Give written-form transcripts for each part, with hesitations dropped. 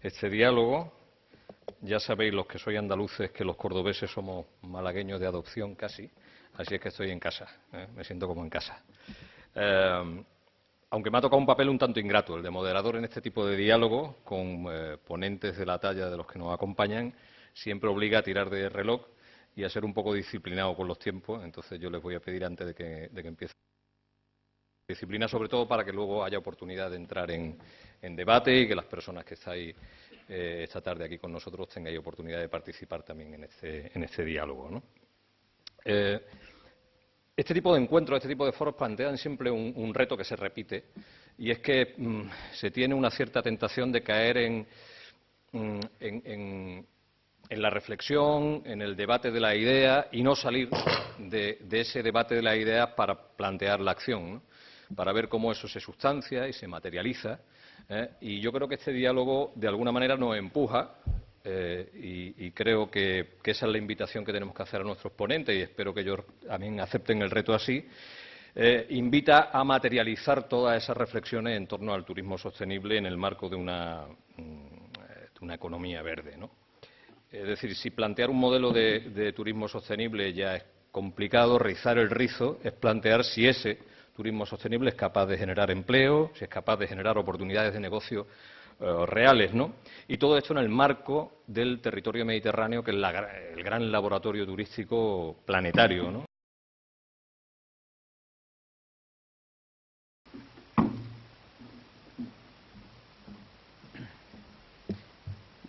este diálogo. Ya sabéis, los que sois andaluces, que los cordobeses somos malagueños de adopción casi, así es que estoy en casa, me siento como en casa. Aunque me ha tocado un papel un tanto ingrato, el de moderador en este tipo de diálogo, con ponentes de la talla de los que nos acompañan, siempre obliga a tirar de reloj y a ser un poco disciplinado con los tiempos. Entonces yo les voy a pedir antes de que empiece disciplina, sobre todo para que luego haya oportunidad de entrar en debate y que las personas que estáis esta tarde aquí con nosotros tengáis oportunidad de participar también en este diálogo, ¿no? Este tipo de encuentros, este tipo de foros plantean siempre un reto que se repite, y es que se tiene una cierta tentación de caer en la reflexión, en el debate de la idea y no salir de ese debate de la idea para plantear la acción, ¿no? Para ver cómo eso se sustancia y se materializa. Y yo creo que este diálogo, de alguna manera, nos empuja, y creo que esa es la invitación que tenemos que hacer a nuestros ponentes, y espero que ellos también acepten el reto así, invita a materializar todas esas reflexiones en torno al turismo sostenible en el marco de una economía verde, ¿no? Es decir, si plantear un modelo de turismo sostenible ya es complicado, rizar el rizo es plantear si ese turismo sostenible es capaz de generar empleo, si es capaz de generar oportunidades de negocio reales, ¿no? Y todo esto en el marco del territorio mediterráneo, que es el gran laboratorio turístico planetario, ¿no?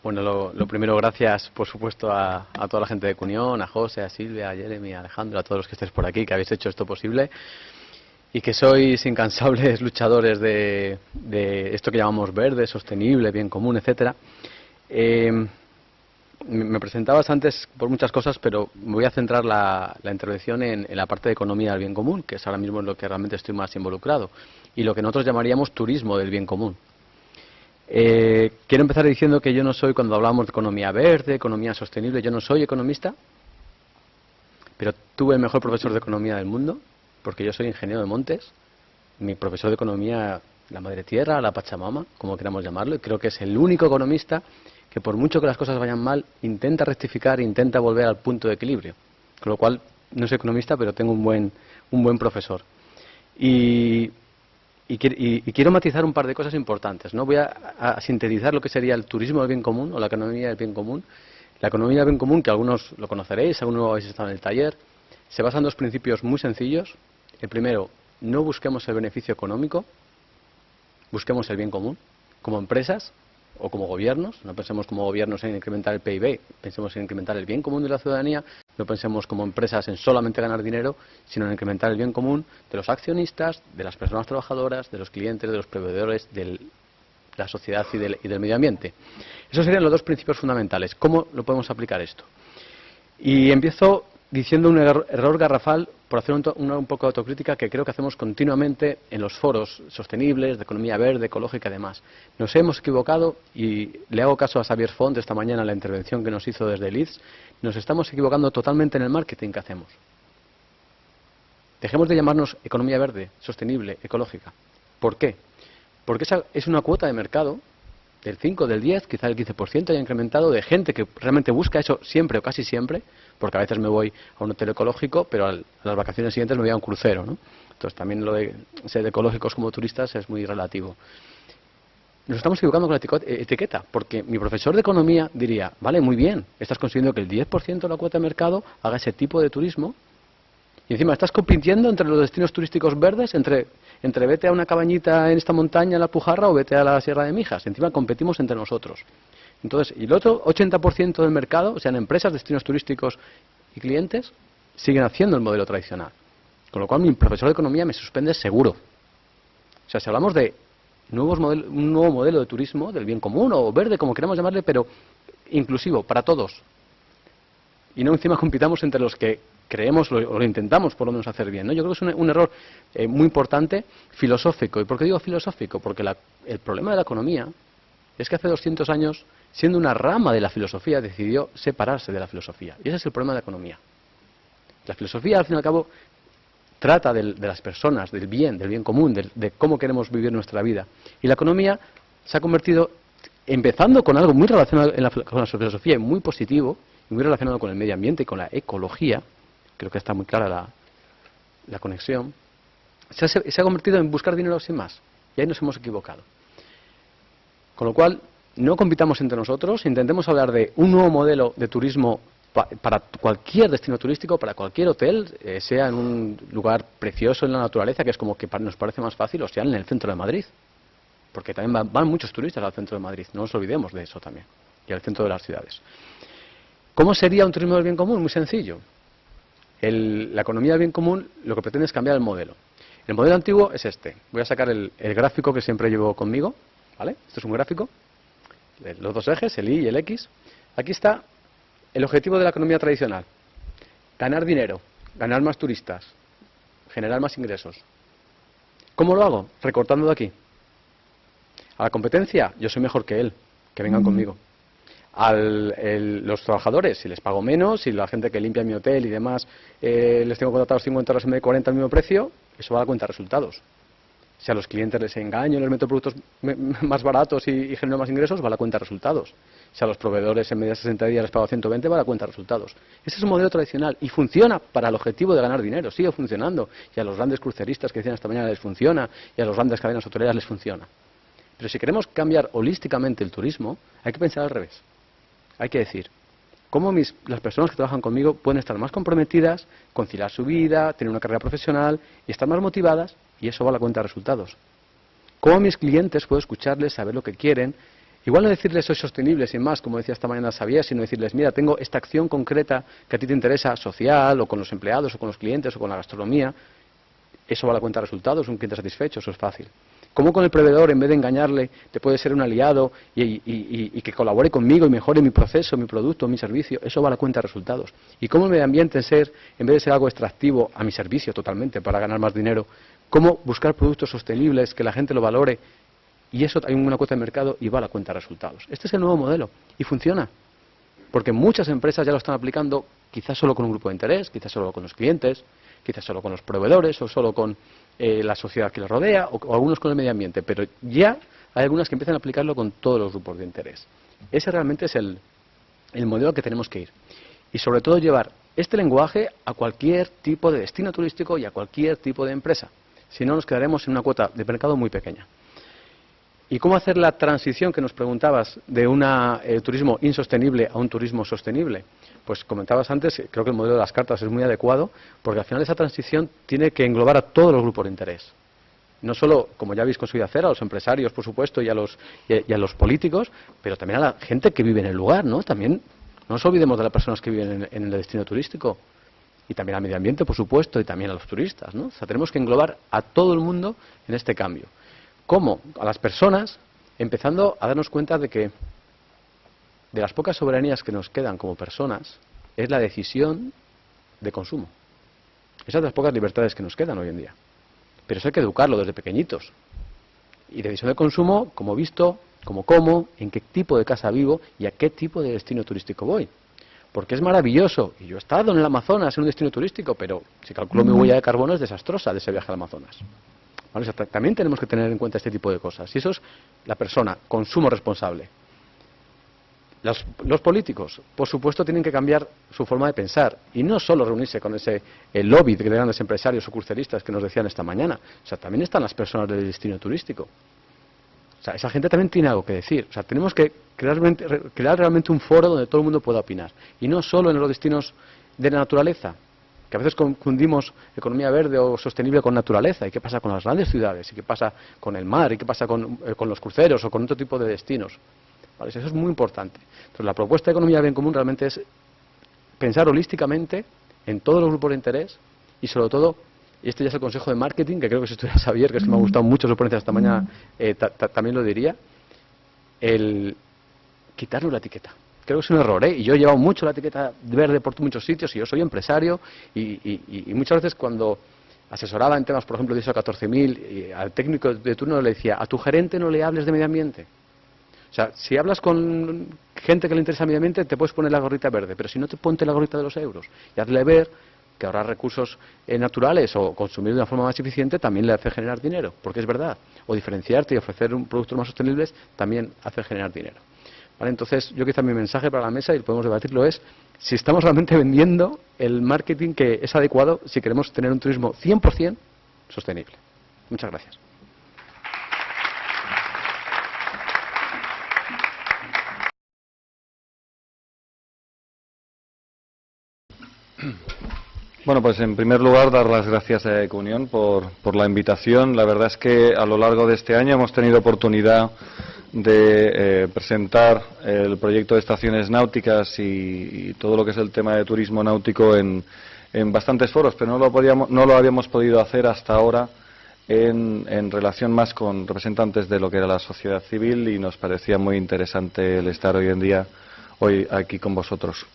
Bueno, lo primero, gracias, por supuesto, a toda la gente de Cunión, a José, a Silvia, a Jeremy, a Alejandro, a todos los que estéis por aquí, que habéis hecho esto posible y que sois incansables luchadores de esto que llamamos verde, sostenible, bien común, etcétera. Me presentabas antes por muchas cosas, pero me voy a centrar la intervención en la parte de economía del bien común, que es ahora mismo en lo que realmente estoy más involucrado, y lo que nosotros llamaríamos turismo del bien común. Quiero empezar diciendo que yo no soy, cuando hablamos de economía verde, economía sostenible, yo no soy economista, pero tuve el mejor profesor de economía del mundo, porque yo soy ingeniero de montes. Mi profesor de economía, la madre tierra, la Pachamama, como queramos llamarlo, y creo que es el único economista que, por mucho que las cosas vayan mal, intenta rectificar, intenta volver al punto de equilibrio. Con lo cual, no soy economista, pero tengo un buen profesor. Y quiero matizar un par de cosas importantes, ¿no? Voy a sintetizar lo que sería el turismo del bien común o la economía del bien común. La economía del bien común, que algunos lo conoceréis, algunos habéis estado en el taller, se basa en dos principios muy sencillos. El primero, no busquemos el beneficio económico, busquemos el bien común, como empresas o como gobiernos. No pensemos como gobiernos en incrementar el PIB, pensemos en incrementar el bien común de la ciudadanía. No pensemos como empresas en solamente ganar dinero, sino en incrementar el bien común de los accionistas, de las personas trabajadoras, de los clientes, de los proveedores, de la sociedad y del medio ambiente. Esos serían los dos principios fundamentales. ¿Cómo lo podemos aplicar esto? Y empiezo diciendo un error garrafal, por hacer un poco de autocrítica, que creo que hacemos continuamente en los foros sostenibles, de economía verde, ecológica y demás. Nos hemos equivocado, y le hago caso a Xavier Font esta mañana en la intervención que nos hizo desde Leeds. Nos estamos equivocando totalmente en el marketing que hacemos. Dejemos de llamarnos economía verde, sostenible, ecológica. ¿Por qué? Porque esa es una cuota de mercado del 5, del 10, quizá el 15% haya incrementado, de gente que realmente busca eso siempre o casi siempre, porque a veces me voy a un hotel ecológico, pero a las vacaciones siguientes me voy a un crucero, ¿no? Entonces también lo de ser ecológicos como turistas es muy relativo. Nos estamos equivocando con la etiqueta, porque mi profesor de economía diría, vale, muy bien, estás consiguiendo que el 10% de la cuota de mercado haga ese tipo de turismo, y encima estás compitiendo entre los destinos turísticos verdes, entre vete a una cabañita en esta montaña, en la Pujarra, o vete a la Sierra de Mijas. Encima competimos entre nosotros. Entonces, y el otro 80% del mercado, o sea, en empresas, destinos turísticos y clientes, siguen haciendo el modelo tradicional. Con lo cual, mi profesor de economía me suspende seguro. O sea, si hablamos de un nuevo modelo de turismo, del bien común o verde, como queramos llamarle, pero inclusivo, para todos. Y no encima compitamos entre los que creemos o lo intentamos por lo menos hacer bien, ¿no? Yo creo que es un error muy importante, filosófico. ¿Y por qué digo filosófico? Porque el problema de la economía es que hace 200 años, siendo una rama de la filosofía, decidió separarse de la filosofía. Y ese es el problema de la economía. La filosofía, al fin y al cabo, trata de las personas, del bien común, de cómo queremos vivir nuestra vida. Y la economía se ha convertido empezando con algo muy relacionado con la filosofía y muy positivo, y muy relacionado con el medio ambiente y con la ecología, creo que está muy clara la conexión, se ha convertido en buscar dinero sin más. Y ahí nos hemos equivocado. Con lo cual, no compitamos entre nosotros, intentemos hablar de un nuevo modelo de turismo para cualquier destino turístico, para cualquier hotel, sea en un lugar precioso en la naturaleza, que es como que nos parece más fácil, o sea en el centro de Madrid. Porque también van muchos turistas al centro de Madrid, no nos olvidemos de eso también, y al centro de las ciudades. ¿Cómo sería un turismo del bien común? Muy sencillo. La economía del bien común lo que pretende es cambiar el modelo. El modelo antiguo es este. Voy a sacar el gráfico que siempre llevo conmigo, ¿vale? Este es un gráfico, los dos ejes, el Y y el X. Aquí está el objetivo de la economía tradicional. Ganar dinero, ganar más turistas, generar más ingresos. ¿Cómo lo hago? Recortando de aquí. A la competencia, yo soy mejor que él, que vengan conmigo. Los trabajadores, si les pago menos, si la gente que limpia mi hotel y demás les tengo contratados 50 horas en vez de 40 al mismo precio, eso va a dar cuenta de resultados. Si a los clientes les engaño, les meto productos más baratos y genero más ingresos, va a dar cuenta de resultados. Si a los proveedores en vez de 60 días les pago 120, va a dar cuenta de resultados. Ese es un modelo tradicional y funciona para el objetivo de ganar dinero, sigue funcionando. Y a los grandes cruceristas que decían esta mañana les funciona, y a las grandes cadenas hoteleras les funciona. Pero si queremos cambiar holísticamente el turismo, hay que pensar al revés. Hay que decir, ¿cómo las personas que trabajan conmigo pueden estar más comprometidas, conciliar su vida, tener una carrera profesional y estar más motivadas? Y eso va a la cuenta de resultados. ¿Cómo mis clientes puedo escucharles, saber lo que quieren? Igual no decirles soy sostenible sin más, como decía esta mañana Xavier, sino decirles, mira, tengo esta acción concreta que a ti te interesa, social, o con los empleados, o con los clientes, o con la gastronomía. Eso va a la cuenta de resultados, un cliente satisfecho, eso es fácil. ¿Cómo con el proveedor, en vez de engañarle, te puede ser un aliado y que colabore conmigo y mejore mi proceso, mi producto, mi servicio? Eso va a la cuenta de resultados. ¿Y cómo el medio ambiente en vez de ser algo extractivo, a mi servicio totalmente para ganar más dinero, cómo buscar productos sostenibles, que la gente lo valore? Y eso hay una cuota de mercado y va a la cuenta de resultados. Este es el nuevo modelo y funciona. Porque muchas empresas ya lo están aplicando, quizás solo con un grupo de interés, quizás solo con los clientes, quizás solo con los proveedores o solo con la sociedad que les rodea o algunos con el medio ambiente, pero ya hay algunas que empiezan a aplicarlo con todos los grupos de interés. Ese realmente es el modelo al que tenemos que ir. Y sobre todo llevar este lenguaje a cualquier tipo de destino turístico y a cualquier tipo de empresa. Si no, nos quedaremos en una cuota de mercado muy pequeña. ¿Y cómo hacer la transición que nos preguntabas de un turismo insostenible a un turismo sostenible? Pues comentabas antes, creo que el modelo de las cartas es muy adecuado, porque al final esa transición tiene que englobar a todos los grupos de interés. No solo, como ya habéis conseguido hacer, a los empresarios, por supuesto, y a los políticos, pero también a la gente que vive en el lugar, ¿no? También no nos olvidemos de las personas que viven en el destino turístico. Y también al medio ambiente, por supuesto, y también a los turistas, ¿no? O sea, tenemos que englobar a todo el mundo en este cambio. ¿Cómo? A las personas, empezando a darnos cuenta de que de las pocas soberanías que nos quedan como personas es la decisión de consumo. Esas de las pocas libertades que nos quedan hoy en día. Pero eso hay que educarlo desde pequeñitos. Y decisión de consumo, como visto, como, en qué tipo de casa vivo y a qué tipo de destino turístico voy. Porque es maravilloso. Y yo he estado en el Amazonas, en un destino turístico, pero si calculo mi huella de carbono es desastrosa de ese viaje al Amazonas. ¿Vale? O sea, también tenemos que tener en cuenta este tipo de cosas. Y eso es la persona, consumo responsable. Los políticos, por supuesto, tienen que cambiar su forma de pensar y no solo reunirse con ese lobby de grandes empresarios o cruceristas que nos decían esta mañana. O sea, también están las personas del destino turístico. O sea, esa gente también tiene algo que decir. O sea, tenemos que crear realmente un foro donde todo el mundo pueda opinar. Y no solo en los destinos de la naturaleza, que a veces confundimos economía verde o sostenible con naturaleza. ¿Y qué pasa con las grandes ciudades? ¿Y qué pasa con el mar? ¿Y qué pasa con los cruceros o con otro tipo de destinos? ¿Vale? Eso es muy importante. Entonces, la propuesta de economía bien común realmente es pensar holísticamente en todos los grupos de interés y, sobre todo, y este ya es el consejo de marketing, que creo que si estuviera Xavier, que es que me ha gustado mucho su ponencia esta mañana, también lo diría, el quitarle la etiqueta. Creo que es un error, ¿eh? Y yo he llevado mucho la etiqueta verde por muchos sitios y yo soy empresario y muchas veces cuando asesoraba en temas, por ejemplo, de ISO 14000, al técnico de turno le decía, a tu gerente no le hables de medio ambiente. O sea, si hablas con gente que le interesa el medio ambiente, te puedes poner la gorrita verde, pero si no, te ponte la gorrita de los euros y hazle ver que ahorrar recursos naturales o consumir de una forma más eficiente también le hace generar dinero, porque es verdad. O diferenciarte y ofrecer un productos más sostenibles también hace generar dinero. ¿Vale? Entonces, yo quizá mi mensaje para la mesa, y podemos debatirlo, es si estamos realmente vendiendo el marketing que es adecuado si queremos tener un turismo 100% sostenible. Muchas gracias. Bueno, pues en primer lugar dar las gracias a Ecunión por la invitación. La verdad es que a lo largo de este año hemos tenido oportunidad de presentar el proyecto de estaciones náuticas y todo lo que es el tema de turismo náutico en bastantes foros, pero no lo habíamos podido hacer hasta ahora en relación más con representantes de lo que era la sociedad civil, y nos parecía muy interesante el estar hoy aquí con vosotros.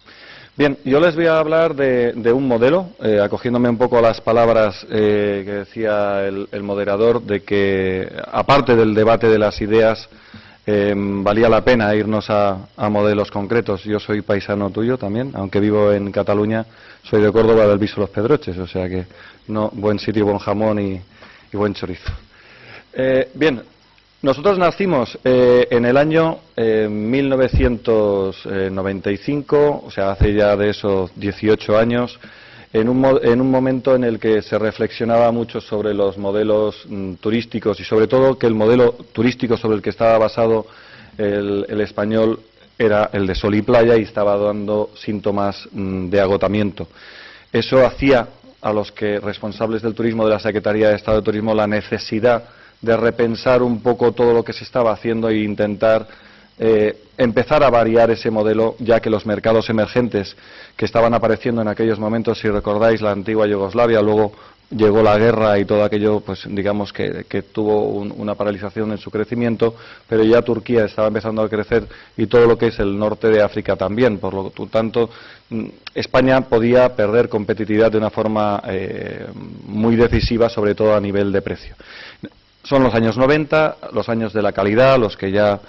Bien, yo les voy a hablar de un modelo, acogiéndome un poco a las palabras que decía el moderador, de que aparte del debate de las ideas, valía la pena irnos a modelos concretos. Yo soy paisano tuyo también, aunque vivo en Cataluña, soy de Córdoba, del Viso Los Pedroches, o sea que no, buen sitio, buen jamón y buen chorizo. Bien, nosotros nacimos en el año 1995, o sea, hace ya de esos 18 años, en un momento en el que se reflexionaba mucho sobre los modelos turísticos y sobre todo que el modelo turístico sobre el que estaba basado el español era el de sol y playa, y estaba dando síntomas de agotamiento. Eso hacía a los que responsables del turismo de la Secretaría de Estado de Turismo la necesidad de repensar un poco todo lo que se estaba haciendo e intentar empezar a variar ese modelo, ya que los mercados emergentes que estaban apareciendo en aquellos momentos, si recordáis la antigua Yugoslavia, luego llegó la guerra y todo aquello, pues digamos que tuvo una paralización en su crecimiento, pero ya Turquía estaba empezando a crecer y todo lo que es el norte de África también. Por lo tanto, España podía perder competitividad de una forma muy decisiva, sobre todo a nivel de precio. Son los años 90, los años de la calidad, los que ya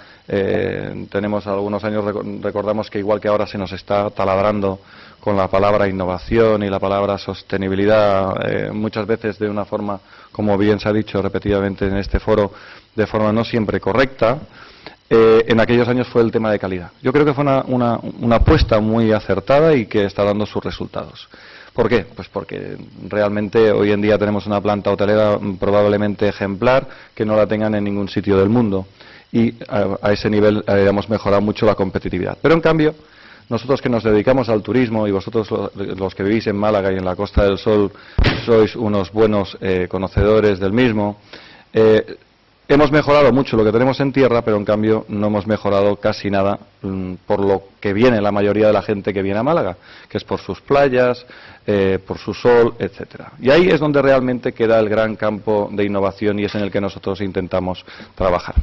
tenemos algunos años, recordamos que igual que ahora se nos está taladrando con la palabra innovación y la palabra sostenibilidad, muchas veces de una forma, como bien se ha dicho repetidamente en este foro, de forma no siempre correcta. En aquellos años fue el tema de calidad. Yo creo que fue una apuesta muy acertada y que está dando sus resultados. ¿Por qué? Pues porque realmente hoy en día tenemos una planta hotelera probablemente ejemplar que no la tengan en ningún sitio del mundo, y a ese nivel hemos mejorado mucho la competitividad. Pero en cambio, nosotros que nos dedicamos al turismo, y vosotros los que vivís en Málaga y en la Costa del Sol sois unos buenos conocedores del mismo, hemos mejorado mucho lo que tenemos en tierra, pero en cambio no hemos mejorado casi nada por lo que viene la mayoría de la gente que viene a Málaga, que es por sus playas, por su sol, etcétera. Y ahí es donde realmente queda el gran campo de innovación, y es en el que nosotros intentamos trabajar.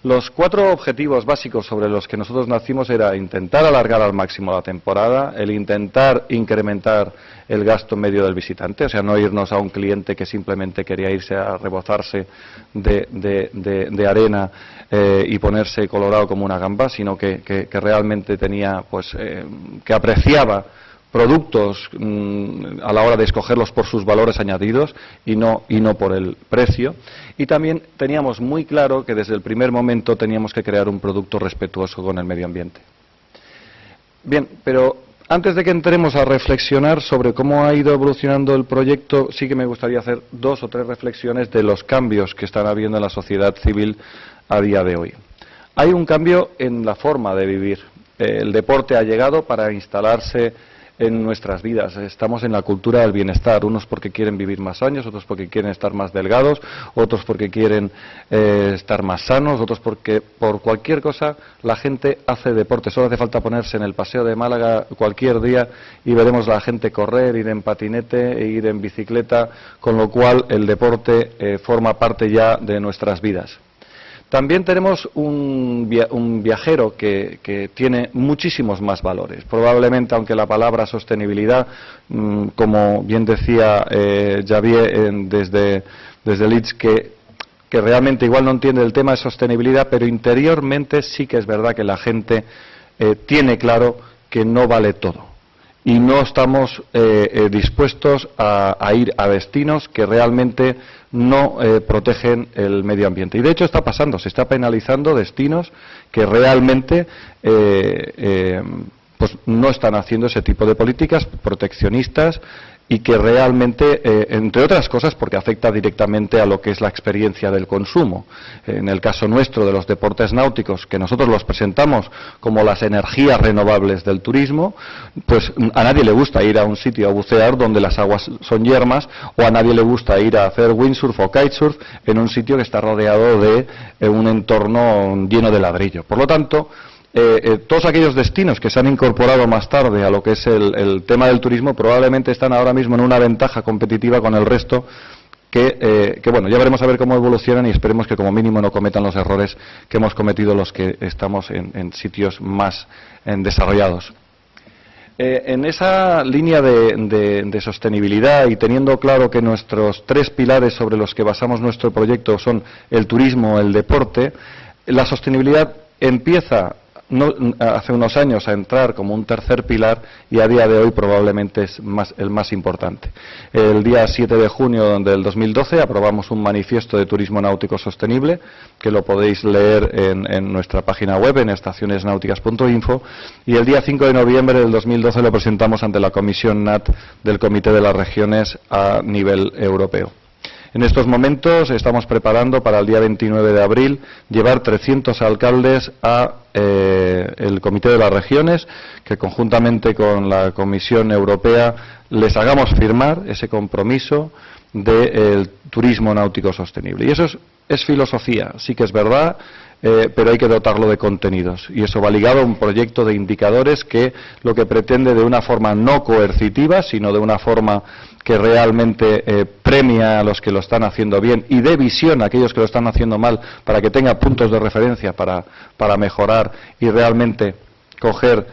Los 4 objetivos básicos sobre los que nosotros nacimos era intentar alargar al máximo la temporada, el intentar incrementar el gasto medio del visitante, o sea, no irnos a un cliente que simplemente quería irse a rebozarse de arena y ponerse colorado como una gamba, sino que realmente tenía, pues, que apreciaba productos a la hora de escogerlos por sus valores añadidos y no por el precio. Y también teníamos muy claro que desde el primer momento teníamos que crear un producto respetuoso con el medio ambiente. Bien, pero antes de que entremos a reflexionar sobre cómo ha ido evolucionando el proyecto, sí que me gustaría hacer 2 o 3 reflexiones de los cambios que están habiendo en la sociedad civil a día de hoy. Hay un cambio en la forma de vivir. El deporte ha llegado para instalarse en nuestras vidas. Estamos en la cultura del bienestar, unos porque quieren vivir más años, otros porque quieren estar más delgados, otros porque quieren estar más sanos, otros porque por cualquier cosa la gente hace deporte. Solo hace falta ponerse en el Paseo de Málaga cualquier día y veremos a la gente correr, ir en patinete e ir en bicicleta, con lo cual el deporte forma parte ya de nuestras vidas. También tenemos un viajero que tiene muchísimos más valores. Probablemente, aunque la palabra sostenibilidad, como bien decía Javier desde Leeds, que realmente igual no entiende el tema de sostenibilidad, pero interiormente sí que es verdad que la gente tiene claro que no vale todo. y no estamos dispuestos a ir a destinos que realmente no protegen el medio ambiente. Y de hecho está pasando, se está penalizando destinos que realmente pues no están haciendo ese tipo de políticas proteccionistas y que realmente, entre otras cosas, porque afecta directamente a lo que es la experiencia del consumo. En el caso nuestro de los deportes náuticos, que nosotros los presentamos como las energías renovables del turismo, pues a nadie le gusta ir a un sitio a bucear donde las aguas son yermas, o a nadie le gusta ir a hacer windsurf o kitesurf en un sitio que está rodeado de un entorno lleno de ladrillo. Por lo tanto, todos aquellos destinos que se han incorporado más tarde a lo que es el tema del turismo probablemente están ahora mismo en una ventaja competitiva con el resto que bueno, ya veremos a ver cómo evolucionan y esperemos que como mínimo no cometan los errores que hemos cometido los que estamos en sitios más desarrollados. En esa línea de sostenibilidad y teniendo claro que nuestros 3 pilares sobre los que basamos nuestro proyecto son el turismo, el deporte, la sostenibilidad empieza hace unos años a entrar como un tercer pilar y a día de hoy probablemente es el más importante. El día 7 de junio del 2012 aprobamos un manifiesto de turismo náutico sostenible que lo podéis leer en nuestra página web en estacionesnáuticas.info y el día 5 de noviembre del 2012 lo presentamos ante la Comisión NAT del Comité de las Regiones a nivel europeo. En estos momentos estamos preparando para el día 29 de abril llevar 300 alcaldes a el Comité de las Regiones, que conjuntamente con la Comisión Europea les hagamos firmar ese compromiso del turismo náutico sostenible. Y eso es filosofía, sí que es verdad, pero hay que dotarlo de contenidos. Y eso va ligado a un proyecto de indicadores que lo que pretende de una forma no coercitiva, sino de una forma que realmente premia a los que lo están haciendo bien y dé visión a aquellos que lo están haciendo mal para que tenga puntos de referencia para mejorar y realmente coger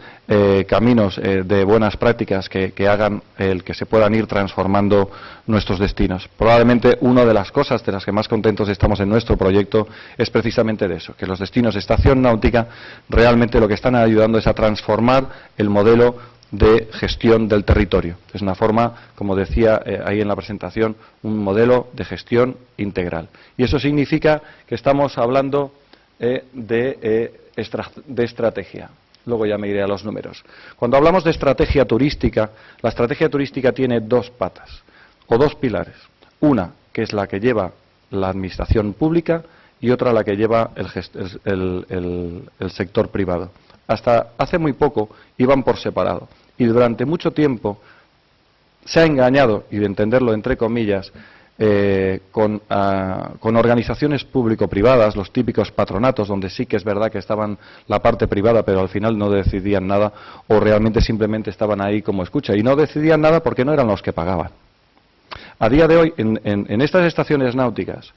caminos de buenas prácticas que hagan que se puedan ir transformando nuestros destinos. Probablemente una de las cosas de las que más contentos estamos en nuestro proyecto es precisamente de eso, que los destinos de estación náutica realmente lo que están ayudando es a transformar el modelo de gestión del territorio. Es una forma, como decía ahí en la presentación, un modelo de gestión integral. Y eso significa que estamos hablando de estrategia. Luego ya me iré a los números. Cuando hablamos de estrategia turística, la estrategia turística tiene 2 patas o 2 pilares. Una, que es la que lleva la administración pública y otra la que lleva el sector privado. Hasta hace muy poco iban por separado y durante mucho tiempo se ha engañado, y de entenderlo entre comillas, con organizaciones público-privadas, los típicos patronatos, donde sí que es verdad que estaban la parte privada, pero al final no decidían nada, o realmente simplemente estaban ahí como escucha, y no decidían nada porque no eran los que pagaban. A día de hoy, en estas estaciones náuticas,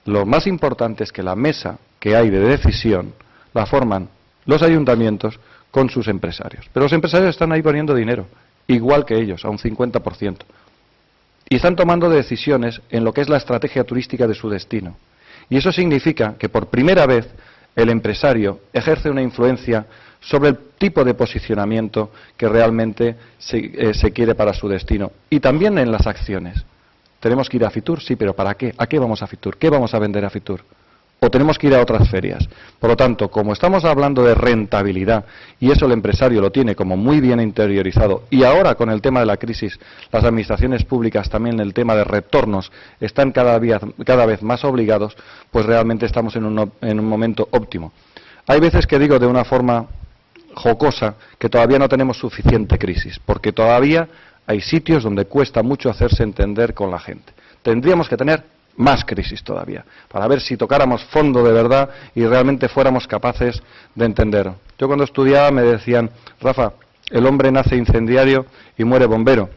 lo más importante es que la mesa que hay de decisión la forman los ayuntamientos con sus empresarios. Pero los empresarios están ahí poniendo dinero, igual que ellos, a un 50%. Y están tomando decisiones en lo que es la estrategia turística de su destino. Y eso significa que por primera vez el empresario ejerce una influencia sobre el tipo de posicionamiento que realmente se quiere para su destino. Y también en las acciones. ¿Tenemos que ir a Fitur? Sí, pero ¿para qué? ¿A qué vamos a Fitur? ¿Qué vamos a vender a Fitur? ¿O tenemos que ir a otras ferias? Por lo tanto, como estamos hablando de rentabilidad, y eso el empresario lo tiene como muy bien interiorizado, y ahora con el tema de la crisis, las administraciones públicas también en el tema de retornos están cada vez más obligados, pues realmente estamos en un momento óptimo. Hay veces que digo de una forma jocosa que todavía no tenemos suficiente crisis, porque todavía hay sitios donde cuesta mucho hacerse entender con la gente. Tendríamos que tener más crisis todavía, para ver si tocáramos fondo de verdad y realmente fuéramos capaces de entender. Yo cuando estudiaba me decían, Rafa, el hombre nace incendiario y muere bombero.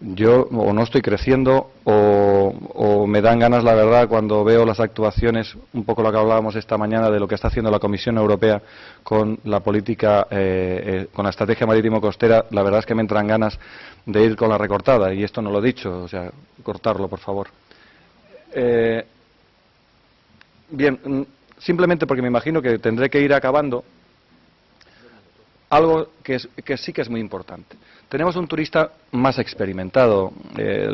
Yo o no estoy creciendo o me dan ganas, la verdad, cuando veo las actuaciones, un poco lo que hablábamos esta mañana de lo que está haciendo la Comisión Europea con la política, con la estrategia marítimo-costera, la verdad es que me entran ganas de ir con la recortada, y esto no lo he dicho, o sea, cortarlo, por favor. Bien, simplemente porque me imagino que tendré que ir acabando. algo que sí que es muy importante. Tenemos un turista más experimentado.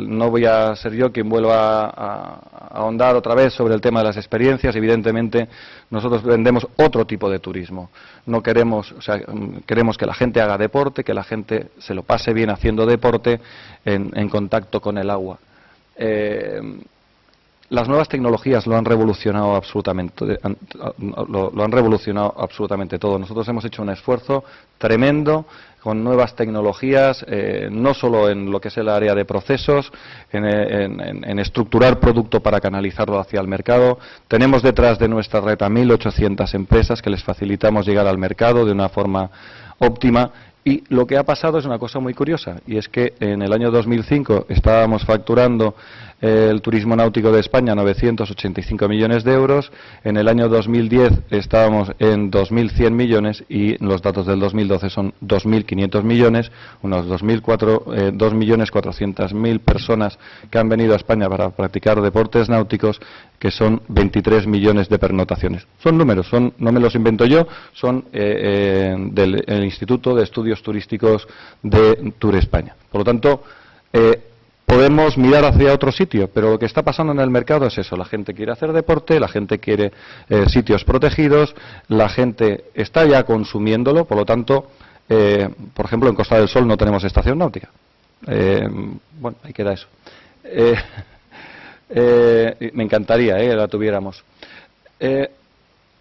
No voy a ser yo quien vuelva a ahondar otra vez sobre el tema de las experiencias. Evidentemente, nosotros vendemos otro tipo de turismo. No queremos, o sea, queremos que la gente haga deporte, que la gente se lo pase bien haciendo deporte en contacto con el agua. Las nuevas tecnologías lo han revolucionado absolutamente, lo han revolucionado absolutamente todo. Nosotros hemos hecho un esfuerzo tremendo con nuevas tecnologías, no solo en lo que es el área de procesos, en estructurar producto para canalizarlo hacia el mercado. Tenemos detrás de nuestra red a 1.800 empresas que les facilitamos llegar al mercado de una forma óptima. Y lo que ha pasado es una cosa muy curiosa, y es que en el año 2005 estábamos facturando el turismo náutico de España 985 millones de euros, en el año 2010 estábamos en 2.100 millones y los datos del 2012 son 2.500 millones, unos 2.400.000 personas que han venido a España para practicar deportes náuticos, que son 23 millones de pernotaciones. Son números, no me los invento yo, son del Instituto de Estudios Turísticos de Tour España. Por lo tanto, podemos mirar hacia otro sitio, pero lo que está pasando en el mercado es eso. La gente quiere hacer deporte, la gente quiere sitios protegidos, la gente está ya consumiéndolo, por lo tanto, por ejemplo, en Costa del Sol no tenemos estación náutica. Bueno, ahí queda eso. Me encantaría que la tuviéramos.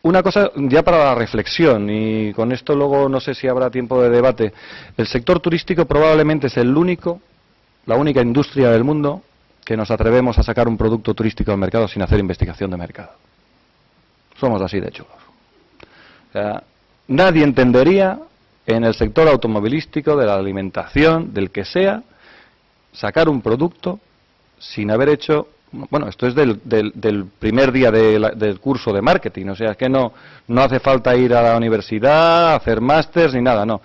Una cosa ya para la reflexión, y con esto luego no sé si habrá tiempo de debate. El sector turístico probablemente es la única industria del mundo que nos atrevemos a sacar un producto turístico al mercado sin hacer investigación de mercado. Somos así de chulos. O sea, nadie entendería en el sector automovilístico, de la alimentación, del que sea, sacar un producto sin haber hecho. Bueno, esto es del primer día del curso de marketing, o sea, es que no hace falta ir a la universidad, hacer másters ni nada, no.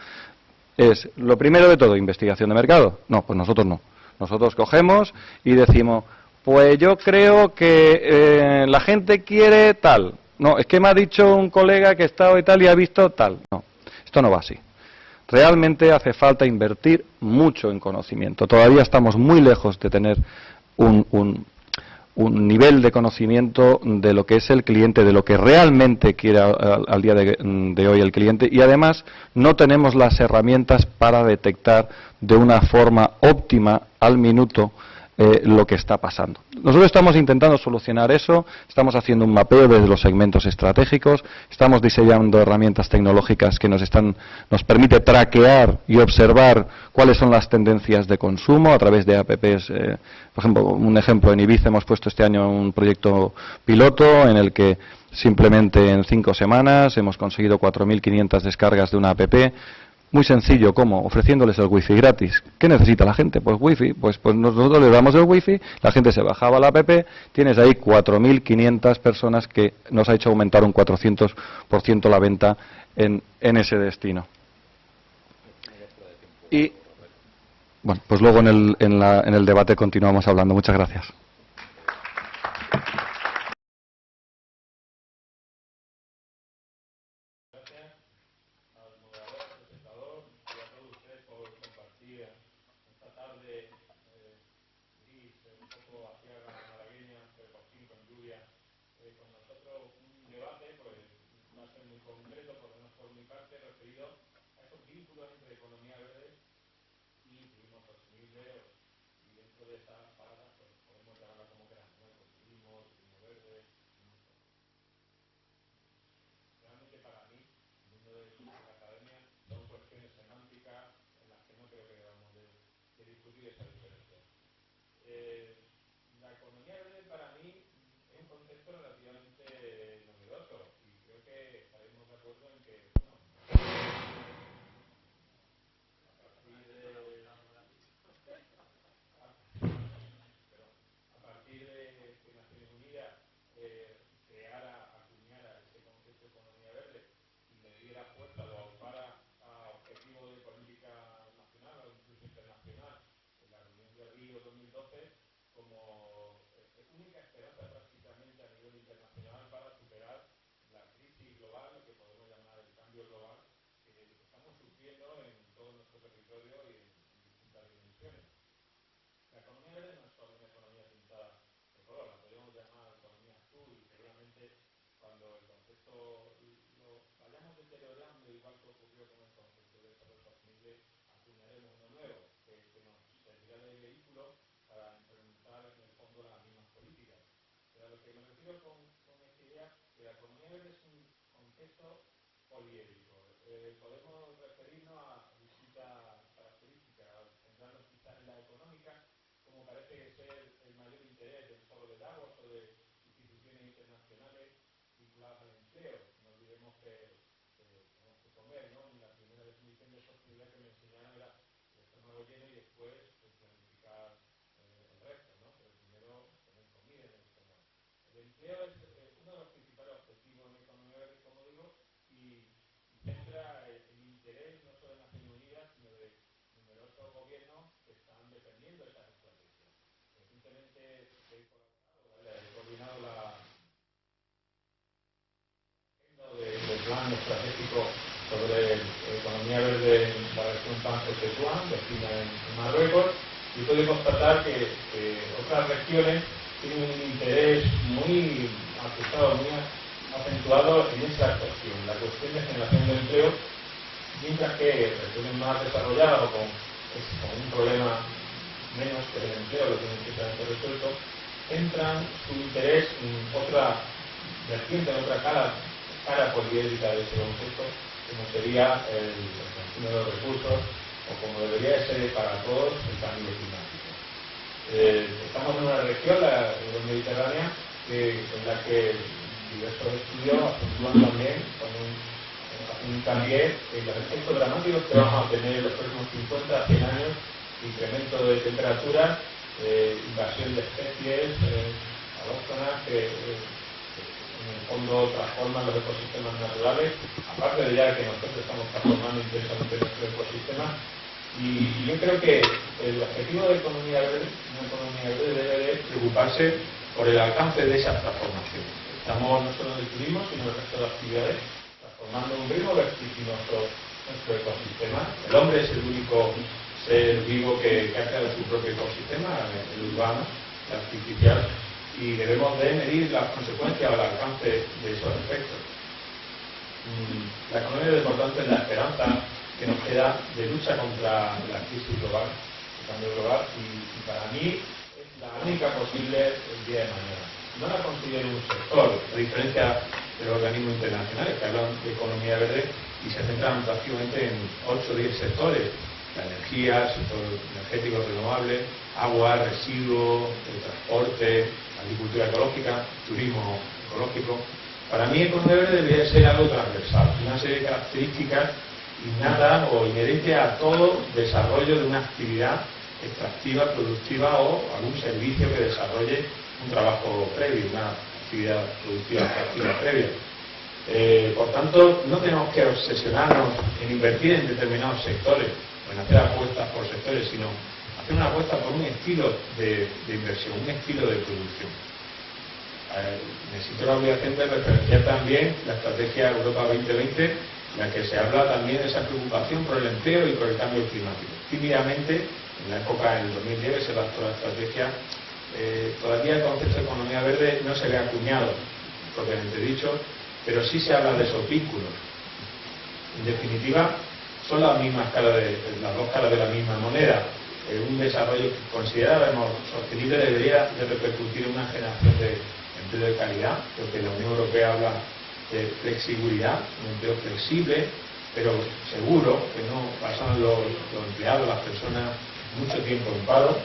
Es lo primero de todo, investigación de mercado. No, pues nosotros no. Nosotros cogemos y decimos, pues yo creo que la gente quiere tal. No, es que me ha dicho un colega que está y tal y ha visto tal. No, esto no va así. Realmente hace falta invertir mucho en conocimiento. Todavía estamos muy lejos de tener un nivel de conocimiento de lo que es el cliente, de lo que realmente quiere al día de hoy el cliente, y además no tenemos las herramientas para detectar de una forma óptima al minuto lo que está pasando. Nosotros estamos intentando solucionar eso, estamos haciendo un mapeo desde los segmentos estratégicos, estamos diseñando herramientas tecnológicas que nos permite traquear y observar cuáles son las tendencias de consumo a través de apps. Por ejemplo, un ejemplo, en Ibiza hemos puesto este año un proyecto piloto en el que simplemente en 5 semanas hemos conseguido 4.500 descargas de una app. Muy sencillo, ¿cómo? Ofreciéndoles el wifi gratis. ¿Qué necesita la gente? Pues wifi. Pues nosotros les damos el wifi, la gente se bajaba la app, tienes ahí 4.500 personas que nos ha hecho aumentar un 400% la venta en ese destino. Y, bueno, pues luego en el debate continuamos hablando. Muchas gracias. episodio y en distintas dimensiones. La economía verde no es solo una economía pintada de color, la podríamos llamar economía azul y seguramente cuando el concepto lo vayamos deteriorando, igual que ocurrió con el concepto de desarrollo sostenible, acuñaremos uno nuevo que nos servirá de vehículo para implementar en el fondo las mismas políticas. Pero a lo que me refiero con esta idea, que la economía verde es un concepto poliédrico. Podemos referirnos a distintas características, centrarnos quizás en la económica, como parece ser el mayor interés del foro de Davos o de instituciones internacionales vinculadas al empleo. No olvidemos que tenemos que comer, ¿no? Y la primera definición de sostenibilidad que me enseñaron era el estómago lleno y después planificar el resto, ¿no? Pero primero tener comida en el estómago. El empleo es uno de los principales objetivos en economía verde, como digo, y centra el interés no solo en Naciones Unidas, sino de numerosos gobiernos que están defendiendo esas estrategias. Recientemente he coordinado la agenda del plan estratégico sobre economía verde en la región Tanjo Tetuán, vecina en Marruecos, y puedo constatar que otras regiones tienen un interés muy acusado, muy acentuado en esa cuestión, la cuestión de generación de empleo, mientras que regiones más desarrolladas o con un problema menos que el empleo, lo tienen que ser resuelto, centran su interés en otra vertiente, en otra cara poliédrica de ese concepto, como sería el consumo de los recursos o como debería de ser para todos el cambio climático. Estamos en una región, la euromediterránea, en la que diversos estudios acentúan también con un cambio en los efectos dramáticos que vamos a tener en los próximos 50 a 100 años, incremento de temperatura, invasión de especies autóctonas que en el fondo transforman los ecosistemas naturales, aparte de ya que nosotros estamos transformando intensamente nuestro ecosistema. Y yo creo que el objetivo de economía verde, una economía verde, debe de preocuparse por el alcance de esas transformaciones. Estamos no solo en el turismo, sino en el resto de actividades, transformando un ritmo vertiginoso nuestro ecosistema. El hombre es el único ser vivo que ha creado su propio ecosistema, el urbano, el artificial, y debemos de medir las consecuencias o el alcance de esos efectos. La economía, por tanto, es la esperanza que nos queda de lucha contra la crisis global, el cambio global, y para mí es la única posible el día de mañana. No la considero un sector, a diferencia de los organismos internacionales que hablan de economía verde y se centran prácticamente en 8 o 10 sectores: la energía, el sector energético renovable, agua, residuos, el transporte, agricultura ecológica, turismo ecológico. Para mí, economía verde debería ser algo transversal, una serie de características innatas o inherentes a todo desarrollo de una actividad extractiva, productiva o algún servicio que desarrolle un trabajo previo, una actividad productiva extractiva previa. Por tanto, no tenemos que obsesionarnos en invertir en determinados sectores o en hacer apuestas por sectores, sino hacer una apuesta por un estilo de inversión, un estilo de producción. Necesito la obligación de referenciar también la estrategia Europa 2020, en la que se habla también de esa preocupación por el empleo y por el cambio climático. Tímidamente, en la época del 2010 se lanzó la estrategia, todavía el concepto de economía verde no se ve acuñado, propiamente dicho, pero sí se habla de esos vínculos. En definitiva, son las dos caras de la misma moneda. Un desarrollo que consideráramos sostenible debería de repercutir en una generación de empleo de calidad, porque la Unión Europea habla de flexibilidad, un empleo flexible, pero seguro, que no pasan los empleados, las personas, mucho tiempo en paro,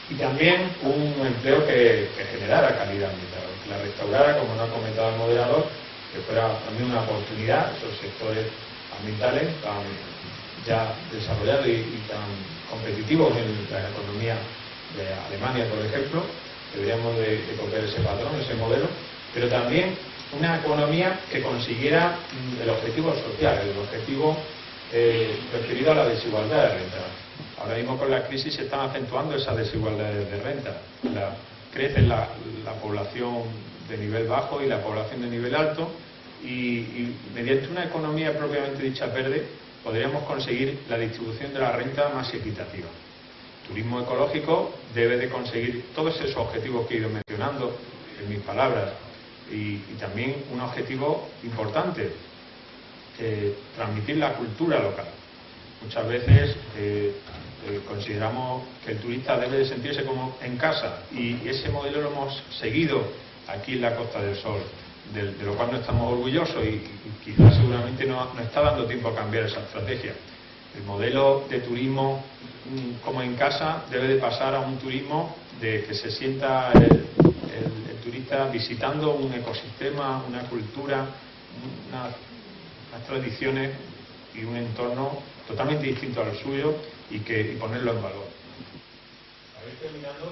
y también un empleo que generara calidad ambiental, que la restaurara, como nos ha comentado el moderador, que fuera también una oportunidad, esos sectores ambientales tan ya desarrollados y tan competitivos en la economía de Alemania, por ejemplo. Deberíamos de copiar ese patrón, ese modelo, pero también una economía que consiguiera el objetivo social, el objetivo referido a la desigualdad de renta. Ahora mismo con la crisis se están acentuando esas desigualdades de renta. Crece la población de nivel bajo y la población de nivel alto, y mediante una economía propiamente dicha verde podríamos conseguir la distribución de la renta más equitativa. El turismo ecológico debe de conseguir todos esos objetivos que he ido mencionando en mis palabras y también un objetivo importante, transmitir la cultura local. Muchas veces consideramos que el turista debe de sentirse como en casa y ese modelo lo hemos seguido aquí en la Costa del Sol, de lo cual no estamos orgullosos y quizás seguramente no está dando tiempo a cambiar esa estrategia. El modelo de turismo como en casa debe de pasar a un turismo de que se sienta el turista visitando un ecosistema, una cultura, unas tradiciones y un entorno totalmente distinto al suyo y ponerlo en valor. Para ir terminando,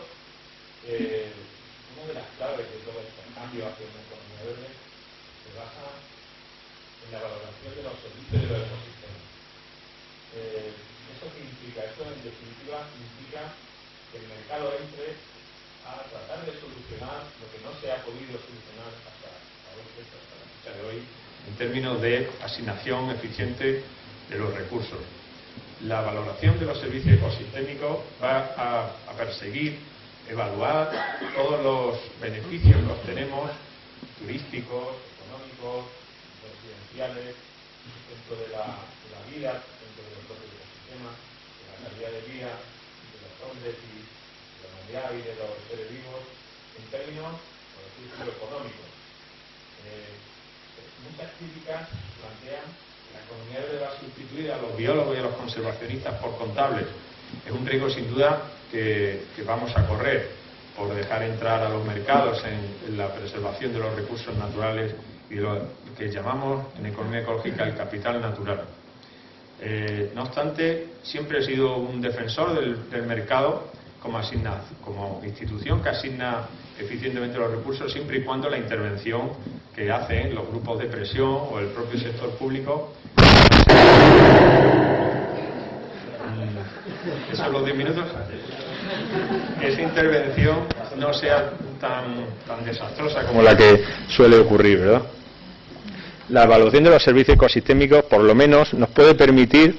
una de las claves de todo este cambio hacia una economía verde se basa en la valoración de los servicios de los ecosistemas. ¿Eso qué implica? Esto en definitiva implica que el mercado entre a tratar de solucionar lo que no se ha podido solucionar hasta la fecha de hoy en términos de asignación eficiente de los recursos. La valoración de los servicios ecosistémicos va a perseguir, evaluar todos los beneficios que obtenemos, turísticos, económicos, residenciales, dentro de la vida, dentro de los propios ecosistemas, de la calidad de vida, de los hombres y de la humanidad y de los seres vivos, en términos, por decirlo, económicos. Muchas críticas plantean que la economía verde va a sustituir a los biólogos y a los conservacionistas por contables. Es un riesgo sin duda que vamos a correr por dejar entrar a los mercados en la preservación de los recursos naturales y de lo que llamamos en economía ecológica el capital natural. No obstante, siempre he sido un defensor del mercado como institución que asigna eficientemente los recursos, siempre y cuando la intervención que hacen los grupos de presión o el propio sector público, ¿esos los 10 minutos? Esa intervención no sea tan desastrosa como la que suele ocurrir, ¿verdad? La evaluación de los servicios ecosistémicos, por lo menos, nos puede permitir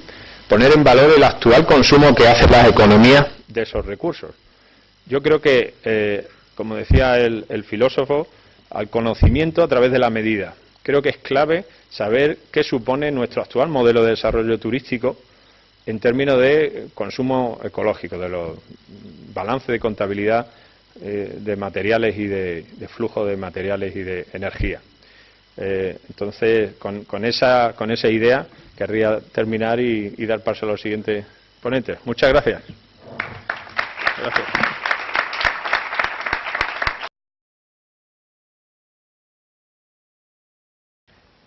poner en valor el actual consumo que hacen las economías de esos recursos. Yo creo que, como decía el filósofo, al conocimiento a través de la medida. Creo que es clave saber qué supone nuestro actual modelo de desarrollo turístico en términos de consumo ecológico, de los balances de contabilidad de materiales y de flujo de materiales y de energía. Entonces, con esa idea querría terminar y dar paso a los siguientes ponentes. Muchas gracias. Gracias.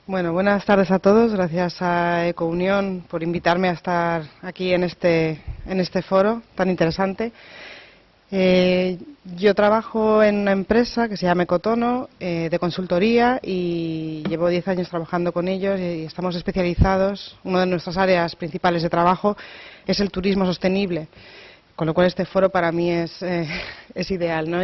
Bueno, buenas tardes a todos. Gracias a Ecounión por invitarme a estar aquí en este foro tan interesante. Yo trabajo en una empresa que se llama Ecotono, de consultoría, y llevo 10 años trabajando con ellos y estamos especializados. Una de nuestras áreas principales de trabajo es el turismo sostenible, con lo cual este foro para mí es ideal, ¿no?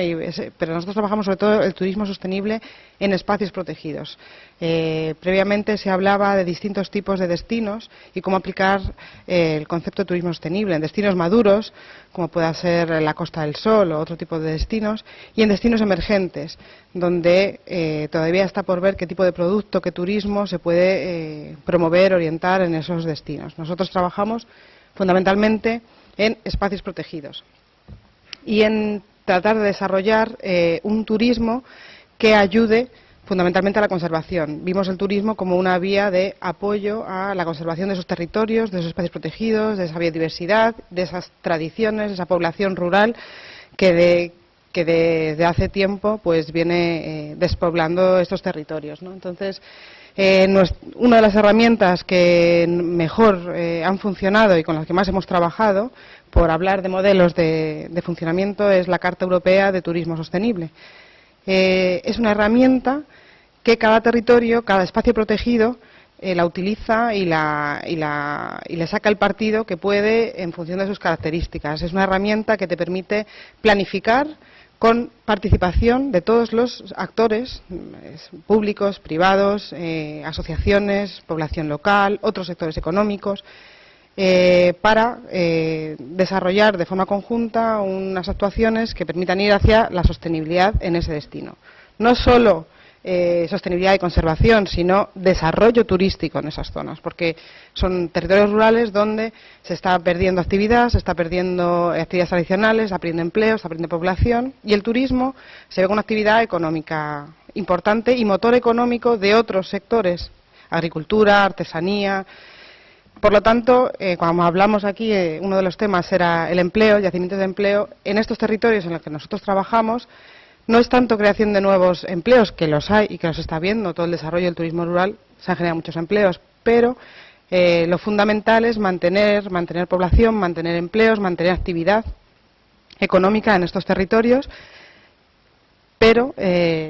Pero nosotros trabajamos sobre todo el turismo sostenible en espacios protegidos. Previamente se hablaba de distintos tipos de destinos y cómo aplicar el concepto de turismo sostenible en destinos maduros, como pueda ser la Costa del Sol o otro tipo de destinos, y en destinos emergentes, donde todavía está por ver qué tipo de producto, qué turismo se puede promover, orientar en esos destinos. Nosotros trabajamos fundamentalmente en espacios protegidos y en tratar de desarrollar un turismo que ayude fundamentalmente a la conservación. Vimos el turismo como una vía de apoyo a la conservación de esos territorios, de esos espacios protegidos, de esa biodiversidad, de esas tradiciones, de esa población rural que desde hace tiempo pues viene despoblando estos territorios, ¿no? Entonces, una de las herramientas que mejor han funcionado y con las que más hemos trabajado, por hablar de modelos de funcionamiento, es la Carta Europea de Turismo Sostenible. Es una herramienta que cada territorio, cada espacio protegido, la utiliza y le saca el partido que puede en función de sus características. Es una herramienta que te permite planificar con participación de todos los actores públicos, privados, asociaciones, población local, otros sectores económicos, para desarrollar de forma conjunta unas actuaciones que permitan ir hacia la sostenibilidad en ese destino. No solo sostenibilidad y conservación, sino desarrollo turístico en esas zonas, porque son territorios rurales donde se está perdiendo actividad, se está perdiendo actividades tradicionales, se está perdiendo empleo, se está perdiendo población, y el turismo se ve como una actividad económica importante y motor económico de otros sectores, agricultura, artesanía. Por lo tanto, cuando hablamos aquí, uno de los temas era el empleo, yacimientos de empleo. En estos territorios en los que nosotros trabajamos, no es tanto creación de nuevos empleos, que los hay y que los está viendo, todo el desarrollo del turismo rural, se han generado muchos empleos, pero lo fundamental es mantener población, mantener empleos, mantener actividad económica en estos territorios, pero